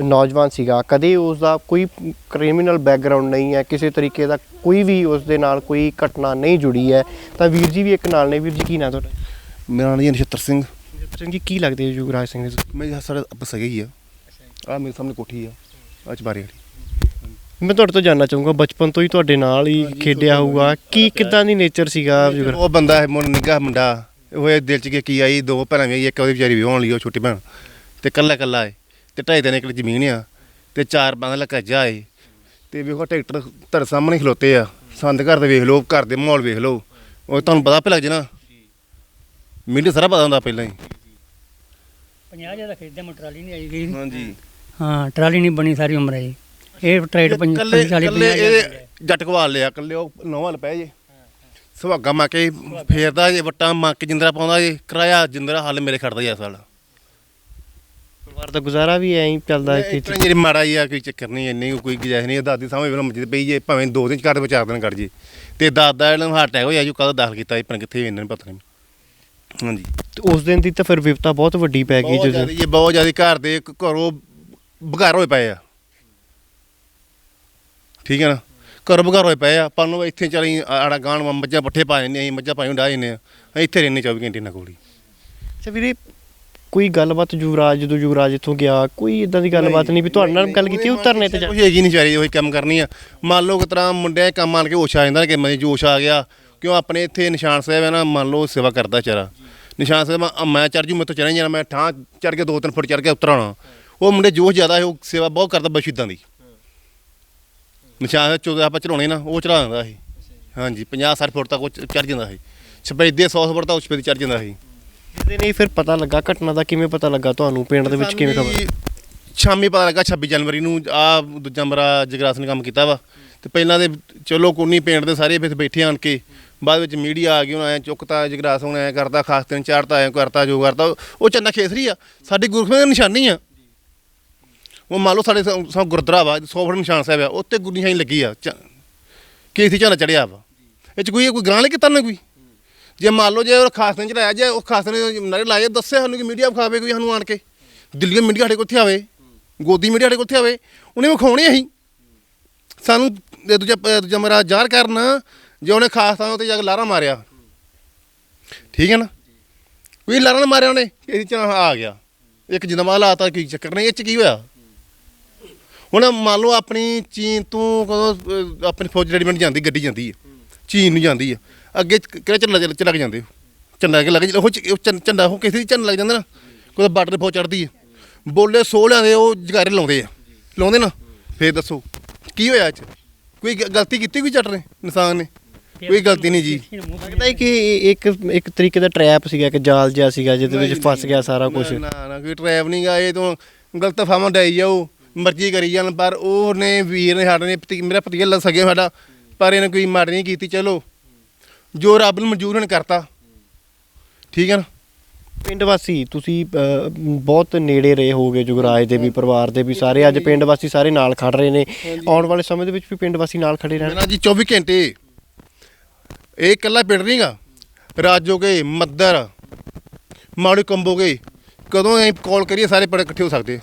ਨੌਜਵਾਨ ਸੀਗਾ, ਕਦੇ ਉਸ ਦਾ ਕੋਈ ਕ੍ਰਿਮੀਨਲ ਬੈਕਗਰਾਊਂਡ ਨਹੀਂ ਹੈ, ਕਿਸੇ ਤਰੀਕੇ ਦਾ ਕੋਈ ਵੀ ਉਸ ਦੇ ਨਾਲ ਕੋਈ ਘਟਨਾ ਨਹੀਂ ਜੁੜੀ ਹੈ। ਤਾਂ ਵੀਰ ਜੀ ਵੀ ਇੱਕ ਨਾਲ ਨੇ। ਵੀਰ ਜੀ ਕੀ ਨਾਂ ਤੁਹਾਡਾ? ਮੇਰਾ ਨਾਮ ਜੀ ਨਛੱਤਰ ਸਿੰਘ। ਸਿੰਘ ਜੀ ਕੀ ਲੱਗਦੇ ਯੁਵਰਾਜ ਸਿੰਘ ਦੇ? ਮੈਂ ਸਾਡੇ ਆਪਸ ਹੈਗੇ ਹੀ ਆ। ਆ ਮੇਰੇ ਸਾਹਮਣੇ ਕੋਠੀ ਆ, ਅੱਜ ਬਾਰੇ ਵਾਲੀ। ਮੈਂ ਤੁਹਾਡੇ ਤੋਂ ਜਾਣਨਾ ਚਾਹੂੰਗਾ, ਬਚਪਨ ਤੋਂ ਹੀ ਤੁਹਾਡੇ ਨਾਲ ਹੀ ਖੇਡਿਆ ਹੋਊਗਾ, ਕੀ ਕਿੱਦਾਂ ਦੀ ਨੇਚਰ ਸੀਗਾ ਯੁਵਰਾਜ? ਉਹ ਬੰਦਾ ਹੈ ਮੁੰਡਾ, ਨਿੱਘਾ ਮੁੰਡਾ, ਉਹ ਦਿਲ ਚ ਕੀ ਆਈ, 2 ਭੈਣਾਂ ਵੀ, ਇੱਕ ਉਹਦੀ ਵਿਚਾਰੀ ਵਿਆਹਣ ਲਈ, ਉਹ ਛੋਟੀ ਭੈਣ, ਤੇ ਕੱਲਾ ਹੈ, ਤੇ 2.5 ਏਕੜ ਜ਼ਮੀਨ ਆ, ਤੇ 4-5 ਲੱਖ ਕਰਜ਼ਾ ਏ, ਤੇ ਵੇਖੋ ਟਰੈਕਟਰ ਤੁਹਾਡੇ ਸਾਹਮਣੇ ਖਲੋਤੇ ਆ, ਸੰਦ ਘਰ ਦੇ ਵੇਖ ਲਓ, ਘਰ ਦੇ ਮਾਹੌਲ ਵੇਖ ਲਓ, ਉਹ ਤੁਹਾਨੂੰ ਪਤਾ ਆਪੇ ਲੱਗ ਜਾਣਾ, ਮੈਨੂੰ ਸਾਰਾ ਪਤਾ ਹੁੰਦਾ ਪਹਿਲਾਂ ਹੀ। 50 ਹਜ਼ਾਰ ਦਾ ਖਰੀਦਿਆ, ਮੈਂ ਟਰਾਲੀ ਨਹੀਂ ਆਈ ਗਈ। ਹਾਂਜੀ। ਹਾਂ, ਟਰਾਲੀ ਨਹੀਂ ਬਣੀ ਸਾਰੀ ਉਮਰ ਜੀ। ਇਹ ਟਰੈਕਟਰ 40 ਜੱਟ ਕਵਾਲ ਲਿਆ, ਕੱਲੇ ਉਹ ਨੌਵਾਂ ਲ ਪਏ ਜੇ, ਸੁਹਾਗਾ ਮਾ ਕੇ ਫੇਰਦਾ ਜੇ, ਵੱਟਾਂ ਮਾ ਕੇ ਜਿੰਦਰਾ ਪਾਉਂਦਾ ਜੇ, ਕਿਰਾਇਆ ਜਿੰਦਰਾ ਹੱਲ ਮੇਰੇ ਖੜਦਾ ਜੇ। ਸਾਲ ਪਰਿਵਾਰ ਦਾ ਗੁਜ਼ਾਰਾ ਵੀ ਐਂ ਹੀ ਚੱਲਦਾ ਹੈ? ਜਿਹੜੀ ਮਾੜਾ ਹੀ ਆ, ਕੋਈ ਚੱਕਰ ਨਹੀਂ, ਇੰਨੀ ਕੋਈ ਗੁਜਾਇਸ਼ ਨਹੀਂ। ਦਾਦੀ ਸਾਹਮਣੇ ਵੇਲੇ ਮੰਜੇ ਤੇ ਪਈ ਜੇ, ਭਾਵੇਂ 2 ਦਿਨ 4 ਦਿਨ ਕੱਢ ਜੇ, ਤੇ ਦਾਦਾ ਇਹਨਾਂ ਨੂੰ ਹਾਰਟ ਅਟੈਕ ਹੋਇਆ ਜੋ, ਕਦੋਂ ਦਾਖਲ ਕੀਤਾ ਪਰ ਕਿੱਥੇ ਇਹਨਾਂ ਨੂੰ ਪਤਾ ਨਹੀਂ। ਹਾਂਜੀ। ਤੇ ਉਸ ਦਿਨ ਦੀ ਤਾਂ ਫਿਰ ਵਿਪਤਾ ਬਹੁਤ ਵੱਡੀ ਪੈ ਗਈ ਜਦੋਂ ਜੀ, ਬਹੁਤ ਜ਼ਿਆਦਾ ਘਰ ਦੇ ਘਰੋਂ ਬਘਾਰ ਹੋਏ ਪਏ ਆ। ਠੀਕ ਹੈ ਨਾ, ਘਰੋਂ ਬਘਾਰ ਹੋਏ ਪਏ ਆ। ਆਪਾਂ ਨੂੰ ਇੱਥੇ ਚਲੀ ਆੜਾ ਗਾਣ ਮੱਝਾਂ ਪੱਠੇ ਪਾ ਜਾਂਦੇ, ਅਸੀਂ ਮੱਝਾਂ ਪਾਈ ਡਾਹ ਜਾਂਦੇ ਆ, ਇੱਥੇ ਰਹਿੰਦੇ 24 ਘੰਟੇ ਇਹਨਾਂ ਕੋਲ ਹੀ। ਅੱਛਾ ਵੀਰੇ, ਕੋਈ ਗੱਲਬਾਤ ਯੁਵਰਾਜ ਜਦੋਂ ਯੁਵਰਾਜ ਇੱਥੋਂ ਗਿਆ, ਕੋਈ ਇਦਾਂ ਦੀ ਗੱਲਬਾਤ ਨਹੀਂ ਵੀ ਤੁਹਾਡੇ ਨਾਲ ਗੱਲ ਕੀਤੀ ਉਹ ਧਰਨੇ ਤੇ ਜਾ? ਕੁਛ ਹੈਗੀ ਨਹੀਂ ਚਾਹੀਦੀ, ਉਹੀ ਕੰਮ ਕਰਨੀ ਆ। ਮੰਨ ਲਓ ਕਿਸ ਤਰ੍ਹਾਂ ਮੁੰਡਿਆਂ ਕੰਮ ਆਣ ਕੇ ਹੋਸ਼ ਆ ਜਾਂਦਾ ਕਿ ਮੈਨੂੰ ਜੋਸ਼ ਆ ਗਿਆ, ਕਿਉਂ ਆਪਣੇ ਇੱਥੇ ਨਿਸ਼ਾਨ ਸਾਹਿਬ ਹੈ ਨਾ, ਮੰਨ ਲਓ ਸੇਵਾ ਕਰਦਾ ਵਿਚਾਰਾ ਨਿਸ਼ਾਨ ਸਾਹਿਬ, ਮੈਂ ਚੜ੍ਹ ਜੂ, ਮੈਂ ਤੋਂ ਚੜ੍ਹ ਜਾਣਾ, ਮੈਂ ਠਾਂ ਚੜ੍ਹ ਕੇ 2-3 ਫੁੱਟ ਚੜ੍ਹ ਕੇ ਉਤਰ ਆਉਣਾ। ਉਹ ਮੁੰਡੇ ਜੋਸ਼ ਜ਼ਿਆਦਾ ਹੈ, ਉਹ ਸੇਵਾ ਬਹੁਤ ਕਰਦਾ ਬਸ਼ੀਦਾਂ ਦੀ। ਨਿਸ਼ਾਨ 14 ਆਪਾਂ ਚੜਾਉਣੇ ਨਾ, ਉਹ ਚੜਾ ਦਿੰਦਾ ਸੀ। ਹਾਂਜੀ, 50-60 ਫੁੱਟ ਤੱਕ ਉਹ ਚੜ੍ਹ ਜਾਂਦਾ ਸੀ, ਸਪੈਦੇ 100 ਫੁੱਟ ਤੱਕ ਸਪੈਦੇ ਚੜ੍ਹ ਜਾਂਦਾ ਸੀ। ਜਿਹਦੇ ਨਹੀਂ ਫਿਰ ਪਤਾ ਲੱਗਾ ਘਟਨਾ ਦਾ, ਕਿਵੇਂ ਪਤਾ ਲੱਗਾ ਤੁਹਾਨੂੰ ਪਿੰਡ ਦੇ ਵਿੱਚ, ਕਿਵੇਂ ਖਬਰ? ਸ਼ਾਮੀ ਪਤਾ ਲੱਗਾ 26 ਜਨਵਰੀ ਨੂੰ। ਆ ਦੂਜਾ ਮੇਰਾ ਜਗਰਾਸ ਨੇ ਕੰਮ ਕੀਤਾ ਵਾ, ਤੇ ਪਹਿਲਾਂ ਦੇ ਚਲੋ ਕੋਨੀ ਪਿੰਡ ਦੇ ਸਾਰੇ ਫਿਰ ਬੈਠੇ ਆਣ ਕੇ, ਬਾਅਦ ਵਿੱਚ ਮੀਡੀਆ ਆ ਗਈ, ਹੁਣ ਐਂ ਚੁੱਕਤਾ ਜਗਰਾਸ, ਹੁਣ ਐਂ ਕਰਦਾ, ਖਾਸ ਦਿਨ ਚਾੜਤਾ, ਐਂ ਕਰਤਾ, ਜੋ ਕਰਤਾ। ਉਹ ਚੰਨਾ ਖੇਸਰੀ ਆ, ਸਾਡੀ ਗੁਰਖੇ ਦੀ ਨਿਸ਼ਾਨੀ ਆ। ਉਹ ਮੰਨ ਲਓ ਸਾਡੇ ਗੁਰਦੁਆਰਾ ਵਾ 100 ਫੁੱਟ ਨਿਸ਼ਾਨ ਸਾਹਿਬ ਆ, ਉੱਤੇ ਗੁਰ ਨਿਸ਼ਾਨੀ ਲੱਗੀ ਆ, ਕੇਸੀ ਝਾਲਾ ਚੜਿਆ ਵਾ। ਇਹ 'ਚ ਕੋਈ ਗ੍ਰਾਂ ਲਈ ਕੀਤਾ ਨਾ ਕੋਈ? ਜੇ ਮੰਨ ਲਓ ਜੇ ਉਹ ਖਾਸ ਦਿਨ ਚੜਾਇਆ, ਜੇ ਉਹ ਖਾਸ ਦਿਨ ਨਾਰੇ ਲਾਏ, ਦੱਸੇ ਸਾਨੂੰ ਕਿ ਮੀਡੀਆ ਵਿਖਾਵੇ ਕੋਈ ਸਾਨੂੰ ਆਣ ਕੇ, ਦਿੱਲੀ ਮੀਡੀਆ ਸਾਡੇ ਕੋਲ ਉੱਥੇ ਆਵੇ, ਗੋਦੀ ਮੀਡੀਆ ਸਾਡੇ ਕੋਲ ਉੱਥੇ ਆਵੇ, ਉਹਨੇ ਵਿਖਾਉਣੇ ਅਸੀਂ ਸਾਨੂੰ। ਦੂਜਾ ਮੇਰਾ ਜ਼ਾਹਰ ਕਰਨਾ, ਜੇ ਉਹਨੇ ਖਾਸ ਥਾਂ ਉੱਤੇ ਜਾ ਕੇ ਲਾਰਾ ਮਾਰਿਆ, ਠੀਕ ਹੈ ਨਾ, ਕੋਈ ਲਾਰਾ ਨਾ ਮਾਰਿਆ ਉਹਨੇ, ਇਹਦੇ 'ਚ ਆ ਗਿਆ ਇੱਕ ਜਿੰਦਾ ਲਾਤਾ, ਕੋਈ ਚੱਕਰ ਨਹੀਂ। ਇਹ 'ਚ ਕੀ ਹੋਇਆ? ਹੁਣ ਮੰਨ ਲਓ ਆਪਣੀ ਚੀਨ ਤੋਂ ਕਦੋਂ ਆਪਣੀ ਫੌਜ ਰੈਡੀਮੈਂਟ ਜਾਂਦੀ, ਗੱਡੀ ਜਾਂਦੀ ਹੈ ਚੀਨ ਨੂੰ ਜਾਂਦੀ ਆ, ਅੱਗੇ ਕਿਹੜਾ ਝੰਡਾ ਲੱਗ ਜਾਂਦੇ, ਝੰਡਾ ਲੱਗ ਉਹ ਝੰਡਾ ਉਹ ਕਿਸੇ ਦੀ ਝੰਡਾ ਲੱਗ ਜਾਂਦਾ ਨਾ, ਕੋਈ ਬਾਰਡਰ ਫੌਜ ਚੜ੍ਹਦੀ ਹੈ, ਬੋਲੇ 100 ਲਿਆਂਦੇ, ਉਹ ਜਗਾਰੇ ਲਾਉਂਦੇ ਨਾ। ਫਿਰ ਦੱਸੋ ਕੀ ਹੋਇਆ? 'ਚ ਕੋਈ ਗਲਤੀ ਕੀਤੀ ਕੋਈ ਜੱਟ ਨੇ, ਇਨਸਾਨ ਨੇ? ਕੋਈ ਗਲਤੀ ਨਹੀਂ ਜੀ। ਲੱਗਦਾ ਹੈ ਕਿ ਇੱਕ ਤਰੀਕੇ ਦਾ ਟਰੈਪ ਸੀਗਾ, ਕਿ ਜਾਲ ਜਿਹਾ ਸੀਗਾ ਜਿਹਦੇ ਵਿੱਚ ਫਸ ਗਿਆ ਸਾਰਾ ਕੁਝ। ਨਾ ਨਾ ਕੋਈ ਟਰੈਪ ਨਹੀਂ ਗਾ, ਇਹ ਤੋਂ ਗਲਤ ਫਾਰਮ ਡਾਈ ਜਾਓ, ਮਰਜ਼ੀ ਕਰੀ ਜਾਣ। ਪਰ ਉਹਨੇ ਵੀਰ ਨੇ ਸਾਡੇ ਨੇ ਮੇਰਾ ਭਤੀਜਾ ਲੱਗ ਸਕਿਆ ਸਾਡਾ, ਪਰ ਇਹਨੇ ਕੋਈ ਮਾੜੀ ਨਹੀਂ ਕੀਤੀ। ਚਲੋ ਜੋ ਰੱਬ ਨੂੰ ਮਨਜ਼ੂਰ ਨੇ ਕਰਤਾ, ਠੀਕ ਹੈ ਨਾ। ਪਿੰਡ ਵਾਸੀ ਤੁਸੀਂ ਬਹੁਤ ਨੇੜੇ ਰਹੇ ਹੋਗੇ ਜੁਗਰਾਜ ਦੇ ਵੀ, ਪਰਿਵਾਰ ਦੇ ਵੀ ਸਾਰੇ। ਅੱਜ ਪਿੰਡ ਵਾਸੀ ਸਾਰੇ ਨਾਲ ਖੜ ਰਹੇ ਨੇ, ਆਉਣ ਵਾਲੇ ਸਮੇਂ ਦੇ ਵਿੱਚ ਵੀ ਪਿੰਡ ਵਾਸੀ ਨਾਲ ਖੜੇ ਰਹਿਣ। ਜੀ 24 ਘੰਟੇ ਇਹ ਇਕੱਲਾ ਪਿੰਡ ਨਹੀਂ ਗਾ, ਰਾਜੋਗੇ, ਮੱਦਰ, ਮਾੜੀ ਕੰਬੋਗੇ, ਕਦੋਂ ਅਸੀਂ ਕਾਲ ਕਰੀਏ ਸਾਰੇ ਪਿੰਡ ਇਕੱਠੇ ਹੋ ਸਕਦੇ।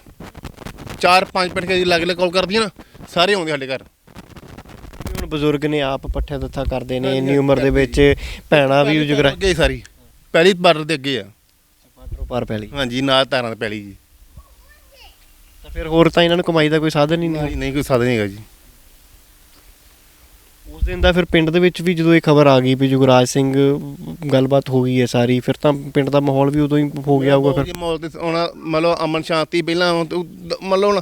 4-5 ਪਿੰਡ ਕੇ ਲੱਗ ਕਾਲ ਕਰਦੀਆਂ ਨਾ, ਸਾਰੇ ਆਉਂਦੇ ਸਾਡੇ ਘਰ। ਹੁਣ ਬਜ਼ੁਰਗ ਨੇ ਆਪ ਪੱਠਿਆ ਦੱਥਾ ਕਰਦੇ ਨੇ ਇੰਨੀ ਉਮਰ ਦੇ ਵਿੱਚ, ਭੈਣਾਂ ਵੀ ਜੁਗਰਾਜ ਅੱਗੇ ਸਾਰੀ ਪਹਿਲੀ ਬਾਰਡਰ ਦੇ ਅੱਗੇ ਆ ਪਾਰ ਪੈਲੀ। ਹਾਂਜੀ, ਨਾਲ ਤਾਰਾਂ ਤੇ ਪੈਲੀ ਜੀ। ਤਾਂ ਫਿਰ ਹੋਰ ਤਾਂ ਇਹਨਾਂ ਨੂੰ ਕਮਾਈ ਦਾ ਕੋਈ ਸਾਧਨ ਹੀ ਨਹੀਂ। ਨਹੀਂ ਕੋਈ ਸਾਧਨ ਨਹੀਂ ਹੈਗਾ ਜੀ। ਉਸ ਦਿਨ ਦਾ ਫਿਰ ਪਿੰਡ ਦੇ ਵਿੱਚ ਵੀ ਜਦੋਂ ਇਹ ਖਬਰ ਆ ਗਈ ਵੀ ਜੁਗਰਾਜ ਸਿੰਘ, ਗੱਲਬਾਤ ਹੋ ਗਈ ਹੈ ਸਾਰੀ, ਫਿਰ ਤਾਂ ਪਿੰਡ ਦਾ ਮਾਹੌਲ ਵੀ ਉਦੋਂ ਹੀ ਹੋ ਗਿਆ ਹੋਊਗਾ। ਫਿਰ ਮਾਹੌਲ ਤੇ ਹੁਣ ਮੰਨ ਲਓ ਅਮਨ ਸ਼ਾਂਤੀ ਪਹਿਲਾਂ ਮੰਨ ਲਓ ਹੁਣ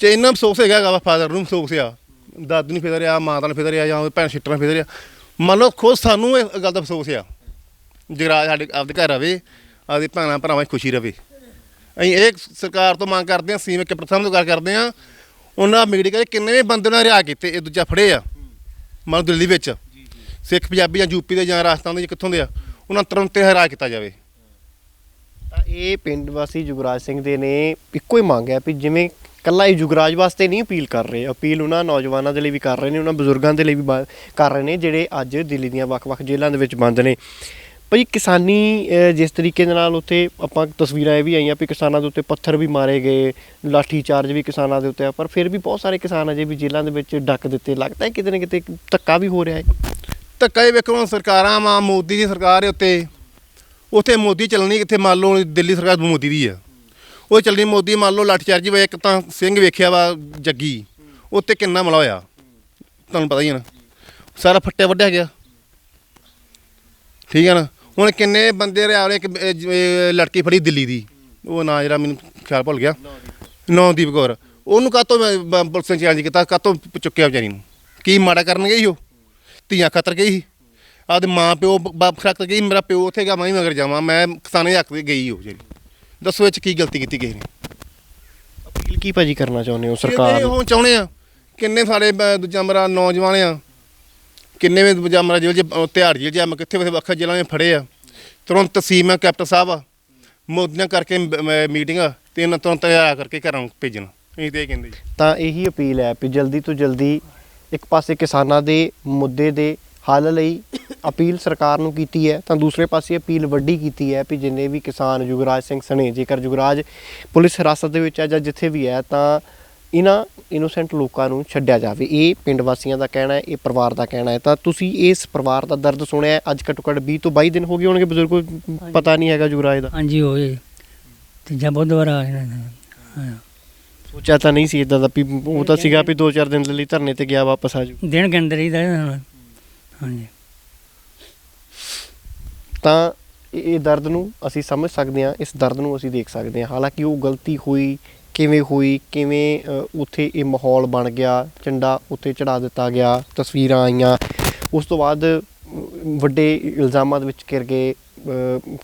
ਚ ਇੰਨਾ ਅਫਸੋਸ ਹੈਗਾ ਫਾਦਰ ਨੂੰ ਅਫਸੋਸ ਆ, ਦਾਦੂ ਨੂੰ ਫਿਕਰ ਆ, ਮਾਤਾ ਨੂੰ ਫਿਕਰ ਆ, ਜਾਂ ਭੈਣ ਸਿਸਟਰ ਨੂੰ ਫਿਕਰ ਆ। ਮੰਨ ਲਓ ਖੁਦ ਸਾਨੂੰ ਇਹ ਗੱਲ ਦਾ ਅਫਸੋਸ ਆ, ਜੁਗਰਾਜ ਸਾਡੇ ਆਪਦੇ ਘਰ ਰਵੇ, ਆਪਦੇ ਭੈਣਾਂ ਭਰਾਵਾਂ 'ਚ ਖੁਸ਼ੀ ਰਵੇ। ਅਸੀਂ ਇਹ ਸਰਕਾਰ ਤੋਂ ਮੰਗ ਕਰਦੇ ਹਾਂ, ਸੀਐਮ ਕੈਪਟਨ ਸਾਹਿਬ ਤੋਂ ਗੱਲ ਕਰਦੇ ਹਾਂ, ਉਹਨਾਂ ਮੀਡੀਆ ਕਿੰਨੇ ਵੀ ਬੰਦੇ ਨਾਲ ਰਿਹਾਅ ਕੀਤੇ, ਇਹ ਦੂਜਾ ਫੜੇ ਆ ਮੰਨ ਦਿੱਲੀ ਵਿੱਚ, ਸਿੱਖ ਪੰਜਾਬੀ ਜਾਂ ਯੂਪੀ ਦੇ ਜਾਂ ਰਾਜਸਥਾਨ ਦੇ ਜਾਂ ਕਿੱਥੋਂ ਦੇ ਆ, ਉਹਨਾਂ ਤੁਰੰਤ ਰਿਹਾਅ ਕੀਤਾ ਜਾਵੇ। ਤਾਂ ਇਹ ਪਿੰਡ ਵਾਸੀ ਜੁਗਰਾਜ ਸਿੰਘ ਦੇ ਨੇ ਇੱਕੋ ਹੀ ਮੰਗ ਹੈ ਵੀ ਜਿਵੇਂ ਇਕੱਲਾ ਇਹ ਜੁਗਰਾਜ ਵਾਸਤੇ ਨਹੀਂ ਅਪੀਲ ਕਰ ਰਹੇ, ਅਪੀਲ ਉਹਨਾਂ ਨੌਜਵਾਨਾਂ ਦੇ ਲਈ ਵੀ ਕਰ ਰਹੇ ਨੇ, ਉਹਨਾਂ ਬਜ਼ੁਰਗਾਂ ਦੇ ਲਈ ਵੀ ਕਰ ਰਹੇ ਨੇ ਜਿਹੜੇ ਅੱਜ ਦਿੱਲੀ ਦੀਆਂ ਵੱਖ-ਵੱਖ ਜੇਲ੍ਹਾਂ ਦੇ ਵਿੱਚ ਬੰਦ ਨੇ। ਭਾਈ ਕਿਸਾਨੀ ਜਿਸ ਤਰੀਕੇ ਦੇ ਨਾਲ ਉੱਥੇ ਆਪਾਂ ਤਸਵੀਰਾਂ ਇਹ ਵੀ ਆਈਆਂ ਵੀ ਕਿਸਾਨਾਂ ਦੇ ਉੱਤੇ ਪੱਥਰ ਵੀ ਮਾਰੇ ਗਏ, ਲਾਠੀ ਚਾਰਜ ਵੀ ਕਿਸਾਨਾਂ ਦੇ ਉੱਤੇ ਆ, ਪਰ ਫਿਰ ਵੀ ਬਹੁਤ ਸਾਰੇ ਕਿਸਾਨ ਅਜੇ ਵੀ ਜੇਲ੍ਹਾਂ ਦੇ ਵਿੱਚ ਡੱਕ ਦਿੱਤੇ। ਲੱਗਦਾ ਹੈ ਕਿਤੇ ਨਾ ਕਿਤੇ ਧੱਕਾ ਵੀ ਹੋ ਰਿਹਾ ਹੈ। ਧੱਕਾ ਇਹ ਵੇਖੋ, ਸਰਕਾਰਾਂ ਵਾ, ਮੋਦੀ ਦੀ ਸਰਕਾਰ ਹੈ ਉੱਥੇ ਮੋਦੀ ਚੱਲਣੀ ਕਿੱਥੇ। ਮੰਨ ਲਓ ਦਿੱਲੀ ਸਰਕਾਰ ਮੋਦੀ ਦੀ ਆ, ਉਹ ਚੱਲਣੀ ਮੋਦੀ। ਮੰਨ ਲਓ ਲਾਠੀ ਚਾਰਜ ਹੋਇਆ, ਇੱਕ ਤਾਂ ਸਿੰਘ ਵੇਖਿਆ ਵਾ ਜੱਗੀ, ਉੱਤੇ ਕਿੰਨਾ ਮਲਾ ਹੋਇਆ ਤੁਹਾਨੂੰ ਪਤਾ ਹੀ ਹੈ ਨਾ, ਸਾਰਾ ਫੱਟਿਆ ਵੱਢਿਆ ਗਿਆ, ਠੀਕ ਹੈ ਨਾ। ਹੁਣ ਕਿੰਨੇ ਬੰਦੇ ਰਿਆ ਇੱਕ ਲੜਕੀ ਫੜੀ ਦਿੱਲੀ ਦੀ, ਉਹ ਨਾਂ ਜਿਹੜਾ ਮੈਨੂੰ ਖਿਆਲ ਭੁੱਲ ਗਿਆ, ਨੌਦੀਪ ਕੌਰ, ਉਹਨੂੰ ਕਾਹਤੋਂ ਪੁਲਿਸ ਨੇ ਚੈਲੰਜ ਕੀਤਾ, ਕਾਹਤੋਂ ਚੁੱਕਿਆ ਵਿਚਾਰੀ ਨੂੰ? ਕੀ ਮਾੜਾ ਕਰਨ ਗਈ ਉਹ? ਧੀਆਂ ਖਤਰ ਗਈ ਸੀ, ਆਪਦੇ ਮਾਂ ਪਿਓ ਬਾਪ ਖਤਰ ਗਈ, ਮੇਰਾ ਪਿਓ ਉੱਥੇ ਗਿਆ, ਮੈਂ ਵੀ ਮਗਰ ਜਾਵਾਂ, ਮੈਂ ਕਿਸਾਨੀ ਹੱਕ ਤੇ ਗਈ ਉਹ ਜਿਹੜੀ। ਦੱਸੋ ਇਹ 'ਚ ਕੀ ਗਲਤੀ ਕੀਤੀ ਕਿਸੇ ਨੇ? ਅਪੀਲ ਕੀ ਭਾਜੀ ਕਰਨਾ ਚਾਹੁੰਦੇ ਹੋ ਸਰਕਾਰ? ਉਹ ਚਾਹੁੰਦੇ ਆ ਕਿੰਨੇ ਸਾਰੇ ਦੂਜਾ ਮੇਰਾ ਨੌਜਵਾਨ ਆ, ਕਿੰਨੇ ਵੀ ਦੂਜਾ ਮੇਰਾ ਜੇਲ੍ਹ 'ਚ ਤਿਹਾੜ ਜੇਲ੍ਹ 'ਚ ਆ, ਮੈਂ ਕਿੱਥੇ ਵੱਖ ਜੇਲ੍ਹਾਂ ਵਿੱਚ ਫੜੇ ਆ। ਤੁਰੰਤ ਸੀਐਮ ਕੈਪਟਨ ਸਾਹਿਬ ਮੋਦੀ ਨਾਲ ਕਰਕੇ ਮੀਟਿੰਗ ਤੇ ਇਹਨਾਂ ਤੁਰੰਤ ਆ ਕਰਕੇ ਘਰਾਂ ਭੇਜਣ, ਅਸੀਂ ਤੇ ਇਹ ਕਹਿੰਦੇ ਜੀ। ਤਾਂ ਇਹੀ ਅਪੀਲ ਹੈ ਵੀ ਜਲਦੀ ਤੋਂ ਜਲਦੀ ਇੱਕ ਪਾਸੇ ਕਿਸਾਨਾਂ ਦੇ ਮੁੱਦੇ ਦੇ ਹੱਲ ਲਈ ਅਪੀਲ ਸਰਕਾਰ ਨੂੰ ਕੀਤੀ ਹੈ, ਤਾਂ ਦੂਸਰੇ ਪਾਸੇ ਅਪੀਲ ਵੱਡੀ ਕੀਤੀ ਹੈ ਵੀ ਜਿੰਨੇ ਵੀ ਕਿਸਾਨ ਜੁਗਰਾਜ ਸਿੰਘ ਸਣੇ, ਜੇਕਰ ਜੁਗਰਾਜ ਪੁਲਿਸ ਹਿਰਾਸਤ ਦੇ ਵਿੱਚ ਹੈ ਜਾਂ ਜਿੱਥੇ ਵੀ ਹੈ, ਤਾਂ ਇਹਨਾਂ ਇਨੋਸੈਂਟ ਲੋਕਾਂ ਨੂੰ ਛੱਡਿਆ ਜਾਵੇ। ਇਹ ਪਿੰਡ ਵਾਸੀਆਂ ਦਾ ਕਹਿਣਾ ਹੈ, ਇਹ ਪਰਿਵਾਰ ਦਾ ਕਹਿਣਾ ਹੈ। ਤਾਂ ਤੁਸੀਂ ਇਸ ਪਰਿਵਾਰ ਦਾ ਦਰਦ ਸੁਣਿਆ। ਅੱਜ ਘੱਟੋ ਘੱਟ 20 ਤੋਂ 22 ਦਿਨ ਹੋ ਗਏ ਹੋਣਗੇ ਬਜ਼ੁਰਗ, ਪਤਾ ਨਹੀਂ ਹੈਗਾ ਜੁਗਰਾਜ ਦਾ। ਹਾਂਜੀ ਹੋਏ, ਤੀਜਾ ਬੁੱਧਵਾਰ ਆ ਜਾਣਾ। ਸੋਚਿਆ ਤਾਂ ਨਹੀਂ ਸੀ ਇਦਾਂ ਦਾ ਵੀ, ਉਹ ਤਾਂ ਸੀਗਾ ਵੀ 2-4 ਦਿਨ ਦੇ ਲਈ ਧਰਨੇ ਤੇ ਗਿਆ, ਵਾਪਸ ਆ ਜਾਊ। ਦਿਨ ਗਿਣਦੇ ਰਹੀਦਾ। ਹਾਂਜੀ, ਤਾਂ ਇਹ ਦਰਦ ਨੂੰ ਅਸੀਂ ਸਮਝ ਸਕਦੇ ਹਾਂ, ਇਸ ਦਰਦ ਨੂੰ ਅਸੀਂ ਦੇਖ ਸਕਦੇ ਹਾਂ। ਹਾਲਾਂਕਿ ਉਹ ਗਲਤੀ ਹੋਈ ਕਿਵੇਂ ਉੱਥੇ ਇਹ ਮਾਹੌਲ ਬਣ ਗਿਆ, ਝੰਡਾ ਉੱਥੇ ਚੜਾ ਦਿੱਤਾ ਗਿਆ, ਤਸਵੀਰਾਂ ਆਈਆਂ, ਉਸ ਤੋਂ ਬਾਅਦ ਵੱਡੇ ਇਲਜ਼ਾਮਾਂ ਦੇ ਵਿੱਚ ਘਿਰ ਗਏ,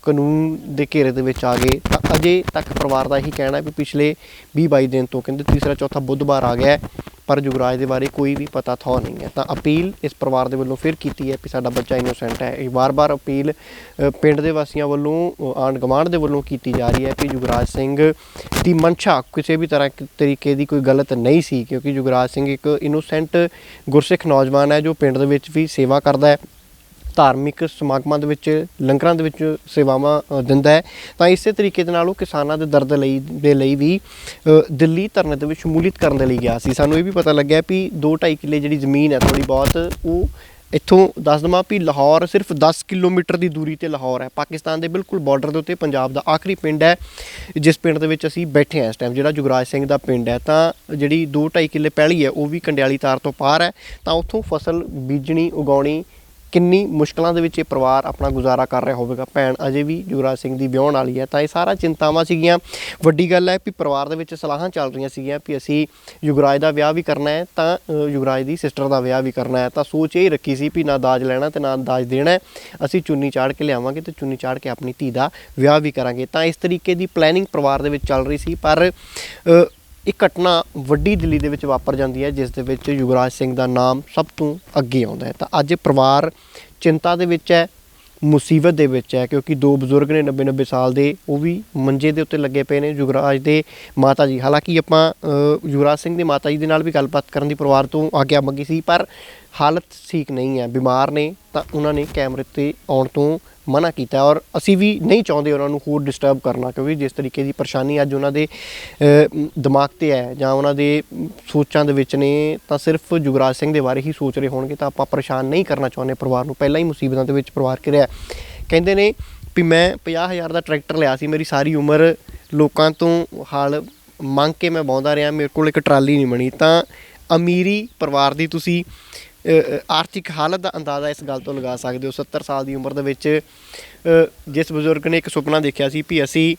ਕਾਨੂੰਨ ਦੇ ਘੇਰੇ ਦੇ ਵਿੱਚ ਆ ਗਏ। ਤਾਂ ਅਜੇ ਤੱਕ ਪਰਿਵਾਰ ਦਾ ਇਹੀ ਕਹਿਣਾ ਵੀ ਪਿਛਲੇ 20-22 ਦਿਨ ਤੋਂ ਕਹਿੰਦੇ ਤੀਸਰਾ ਚੌਥਾ ਬੁੱਧਵਾਰ ਆ ਗਿਆ, ਪਰ ਜੁਗਰਾਜ ਦੇ ਬਾਰੇ ਕੋਈ ਵੀ ਪਤਾ ਥੌ ਨਹੀਂ ਹੈ। ਤਾਂ ਅਪੀਲ ਇਸ ਪਰਿਵਾਰ ਦੇ ਵੱਲੋਂ ਫਿਰ ਕੀਤੀ ਹੈ ਕਿ ਸਾਡਾ ਬੱਚਾ ਇਨੋਸੈਂਟ ਹੈ। ਇਹ ਵਾਰ-ਵਾਰ ਅਪੀਲ ਪਿੰਡ ਦੇ ਵਾਸੀਆਂ ਵੱਲੋਂ, ਆਂਢ ਗੁਆਂਢ ਦੇ ਵੱਲੋਂ ਕੀਤੀ ਜਾ ਰਹੀ ਹੈ ਕਿ ਜੁਗਰਾਜ ਸਿੰਘ ਦੀ ਮਨਸ਼ਾ ਕਿਸੇ ਵੀ ਤਰੀਕੇ ਦੀ ਕੋਈ ਗਲਤ ਨਹੀਂ ਸੀ, ਕਿਉਂਕਿ ਜੁਗਰਾਜ ਸਿੰਘ ਇੱਕ ਇਨੋਸੈਂਟ ਗੁਰਸਿੱਖ ਨੌਜਵਾਨ ਹੈ ਜੋ ਪਿੰਡ ਦੇ ਵਿੱਚ ਵੀ ਸੇਵਾ ਕਰਦਾ ਹੈ, ਧਾਰਮਿਕ ਸਮਾਗਮਾਂ ਦੇ ਵਿੱਚ, ਲੰਗਰਾਂ ਦੇ ਵਿੱਚ ਸੇਵਾਵਾਂ ਦਿੰਦਾ ਹੈ। ਤਾਂ ਇਸੇ ਤਰੀਕੇ ਦੇ ਨਾਲ ਉਹ ਕਿਸਾਨਾਂ ਦੇ ਦਰਦ ਦੇ ਲਈ ਵੀ ਦਿੱਲੀ ਧਰਨੇ ਦੇ ਵਿੱਚ ਸ਼ਮੂਲੀਅਤ ਕਰਨ ਦੇ ਲਈ ਗਿਆ ਸੀ। ਸਾਨੂੰ ਇਹ ਵੀ ਪਤਾ ਲੱਗਿਆ ਵੀ 2-2.5 ਕਿੱਲੇ ਜਿਹੜੀ ਜ਼ਮੀਨ ਹੈ ਥੋੜ੍ਹੀ ਬਹੁਤ, ਉਹ ਇੱਥੋਂ ਦੱਸ ਦੇਵਾਂ ਵੀ ਲਾਹੌਰ ਸਿਰਫ 10 ਕਿਲੋਮੀਟਰ ਦੀ ਦੂਰੀ 'ਤੇ ਲਾਹੌਰ ਹੈ, ਪਾਕਿਸਤਾਨ ਦੇ ਬਿਲਕੁਲ ਬਾਰਡਰ ਦੇ ਉੱਤੇ ਪੰਜਾਬ ਦਾ ਆਖਰੀ ਪਿੰਡ ਹੈ, ਜਿਸ ਪਿੰਡ ਦੇ ਵਿੱਚ ਅਸੀਂ ਬੈਠੇ ਹਾਂ ਇਸ ਟਾਈਮ, ਜਿਹੜਾ ਜੁਗਰਾਜ ਸਿੰਘ ਦਾ ਪਿੰਡ ਹੈ। ਤਾਂ ਜਿਹੜੀ 2-2.5 ਕਿੱਲੇ ਪੈਲੀ ਹੈ ਉਹ ਵੀ ਕੰਡਿਆਲੀ ਤਾਰ ਤੋਂ ਪਾਰ ਹੈ। ਤਾਂ ਉੱਥੋਂ ਫਸਲ ਬੀਜਣੀ, ਉਗਾਉਣੀ ਕਿੰਨੀ ਮੁਸ਼ਕਲਾਂ ਦੇ ਵਿੱਚ ਇਹ ਪਰਿਵਾਰ ਆਪਣਾ ਗੁਜ਼ਾਰਾ ਕਰ ਰਿਹਾ ਹੋਵੇਗਾ। ਭੈਣ ਅਜੇ ਵੀ ਯੁਵਰਾਜ ਸਿੰਘ ਦੀ ਵਿਆਹੁਣ ਵਾਲੀ ਹੈ, ਤਾਂ ਇਹ ਸਾਰਾ ਚਿੰਤਾਵਾਂ ਸੀਗੀਆਂ। ਵੱਡੀ ਗੱਲ ਹੈ ਵੀ ਪਰਿਵਾਰ ਦੇ ਵਿੱਚ ਸਲਾਹਾਂ ਚੱਲ ਰਹੀਆਂ ਸੀਗੀਆਂ ਵੀ ਅਸੀਂ ਯੁਵਰਾਜ ਦਾ ਵਿਆਹ ਵੀ ਕਰਨਾ ਹੈ ਤਾਂ ਯੁਵਰਾਜ ਦੀ ਸਿਸਟਰ ਦਾ ਵਿਆਹ ਵੀ ਕਰਨਾ ਹੈ, ਤਾਂ ਸੋਚ ਇਹ ਰੱਖੀ ਸੀ ਵੀ ਨਾ ਦਾਜ ਲੈਣਾ ਤੇ ਨਾ ਦਾਜ ਦੇਣਾ ਹੈ, ਅਸੀਂ ਚੁੰਨੀ ਚਾੜ ਕੇ ਲਿਆਵਾਂਗੇ ਤੇ ਚੁੰਨੀ ਚਾੜ ਕੇ ਆਪਣੀ ਧੀ ਦਾ ਵਿਆਹ ਵੀ ਕਰਾਂਗੇ। ਤਾਂ ਇਸ ਤਰੀਕੇ ਦੀ ਪਲੈਨਿੰਗ ਪਰਿਵਾਰ ਦੇ ਵਿੱਚ ਚੱਲ ਰਹੀ ਸੀ, ਪਰ ਇਹ ਘਟਨਾ ਵੱਡੀ ਦਿੱਲੀ ਦੇ ਵਿੱਚ ਵਾਪਰ ਜਾਂਦੀ ਹੈ ਜਿਸ ਦੇ ਵਿੱਚ ਯੁਵਰਾਜ ਸਿੰਘ ਦਾ ਨਾਮ ਸਭ ਤੋਂ ਅੱਗੇ ਆਉਂਦਾ ਹੈ। ਤਾਂ ਅੱਜ ਪਰਿਵਾਰ ਚਿੰਤਾ ਦੇ ਵਿੱਚ ਹੈ, ਮੁਸੀਬਤ ਦੇ ਵਿੱਚ ਹੈ, ਕਿਉਂਕਿ ਦੋ ਬਜ਼ੁਰਗ ਨੇ 90-90 ਸਾਲ ਦੇ, ਉਹ ਵੀ ਮੰਜੇ ਦੇ ਉੱਤੇ ਲੱਗੇ ਪਏ ਨੇ। ਯੁਵਰਾਜ ਦੇ ਮਾਤਾ ਜੀ, ਹਾਲਾਂਕਿ ਆਪਾਂ ਯੁਵਰਾਜ ਸਿੰਘ ਦੇ ਮਾਤਾ ਜੀ ਦੇ ਨਾਲ ਵੀ ਗੱਲਬਾਤ ਕਰਨ ਦੀ ਪਰਿਵਾਰ ਤੋਂ ਆਗਿਆ ਮੰਗੀ ਸੀ, ਪਰ ਹਾਲਤ ਠੀਕ ਨਹੀਂ ਹੈ, ਬਿਮਾਰ ਨੇ, ਤਾਂ ਉਹਨਾਂ ਨੇ ਕੈਮਰੇ 'ਤੇ ਆਉਣ ਤੋਂ ਮਨਾ ਕੀਤਾ। ਔਰ ਅਸੀਂ ਵੀ ਨਹੀਂ ਚਾਹੁੰਦੇ ਉਹਨਾਂ ਨੂੰ ਹੋਰ ਡਿਸਟਰਬ ਕਰਨਾ, ਕਿਉਂਕਿ ਜਿਸ ਤਰੀਕੇ ਦੀ ਪਰੇਸ਼ਾਨੀ ਅੱਜ ਉਹਨਾਂ ਦੇ ਦਿਮਾਗ 'ਤੇ ਹੈ ਜਾਂ ਉਹਨਾਂ ਦੇ ਸੋਚਾਂ ਦੇ ਵਿੱਚ ਨੇ, ਤਾਂ ਸਿਰਫ ਯੁਵਰਾਜ ਸਿੰਘ ਦੇ ਬਾਰੇ ਹੀ ਸੋਚ ਰਹੇ ਹੋਣਗੇ, ਤਾਂ ਆਪਾਂ ਪਰੇਸ਼ਾਨ ਨਹੀਂ ਕਰਨਾ ਚਾਹੁੰਦੇ ਪਰਿਵਾਰ ਨੂੰ। ਪਹਿਲਾਂ ਹੀ ਮੁਸੀਬਤਾਂ ਦੇ ਵਿੱਚ ਪਰਿਵਾਰ ਘਿਰਿਆ। ਕਹਿੰਦੇ ਨੇ ਵੀ ਮੈਂ 50,000 ਦਾ ਟਰੈਕਟਰ ਲਿਆ ਸੀ, ਮੇਰੀ ਸਾਰੀ ਉਮਰ ਲੋਕਾਂ ਤੋਂ ਹਲ ਮੰਗ ਕੇ ਮੈਂ ਵਾਹੁੰਦਾ ਰਿਹਾ, ਮੇਰੇ ਕੋਲ ਇੱਕ ਟਰਾਲੀ ਨਹੀਂ ਬਣੀ। ਤਾਂ ਅਮੀਰੀ ਪਰਿਵਾਰ ਦੀ ਤੁਸੀਂ ਆਰਥਿਕ ਹਾਲਤ ਦਾ ਅੰਦਾਜ਼ਾ ਇਸ ਗੱਲ ਤੋਂ ਲਗਾ ਸਕਦੇ ਹੋ। 70 ਸਾਲ ਦੀ ਉਮਰ ਦੇ ਵਿੱਚ ਜਿਸ ਬਜ਼ੁਰਗ ਨੇ ਇੱਕ ਸੁਪਨਾ ਦੇਖਿਆ ਸੀ ਵੀ ਅਸੀਂ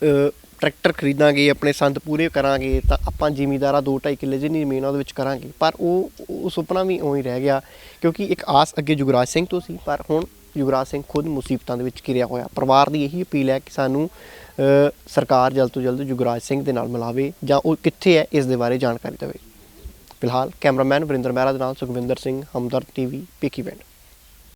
ਟਰੈਕਟਰ ਖਰੀਦਾਂਗੇ, ਆਪਣੇ ਸੰਦ ਪੂਰੇ ਕਰਾਂਗੇ, ਤਾਂ ਆਪਾਂ ਜ਼ਿਮੀਂਦਾਰਾਂ 2-2.5 ਕਿੱਲੇ ਜਿੰਨੀ ਜ਼ਮੀਨ ਉਹਦੇ ਵਿੱਚ ਕਰਾਂਗੇ, ਪਰ ਉਹ ਸੁਪਨਾ ਵੀ ਉਵੇਂ ਹੀ ਰਹਿ ਗਿਆ, ਕਿਉਂਕਿ ਇੱਕ ਆਸ ਅੱਗੇ ਯੁਵਰਾਜ ਸਿੰਘ ਤੋਂ ਸੀ, ਪਰ ਹੁਣ ਯੁਵਰਾਜ ਸਿੰਘ ਖੁਦ ਮੁਸੀਬਤਾਂ ਦੇ ਵਿੱਚ ਘਿਰਿਆ ਹੋਇਆ। ਪਰਿਵਾਰ ਦੀ ਇਹੀ ਅਪੀਲ ਹੈ ਕਿ ਸਾਨੂੰ ਸਰਕਾਰ ਜਲਦ ਤੋਂ ਜਲਦ ਯੁਵਰਾਜ ਸਿੰਘ ਦੇ ਨਾਲ ਮਿਲਾਵੇ ਜਾਂ ਉਹ ਕਿੱਥੇ ਹੈ ਇਸ ਦੇ ਬਾਰੇ ਜਾਣਕਾਰੀ ਦੇਵੇ। ਫਿਲਹਾਲ ਕੈਮਰਾਮੈਨ ਵਰਿੰਦਰ ਮਹਿਰਾ ਦੇ ਨਾਲ ਸੁਖਵਿੰਦਰ ਸਿੰਘ, ਹਮਦਰਦ TV, ਭਿੱਖੀਵਿੰਡ।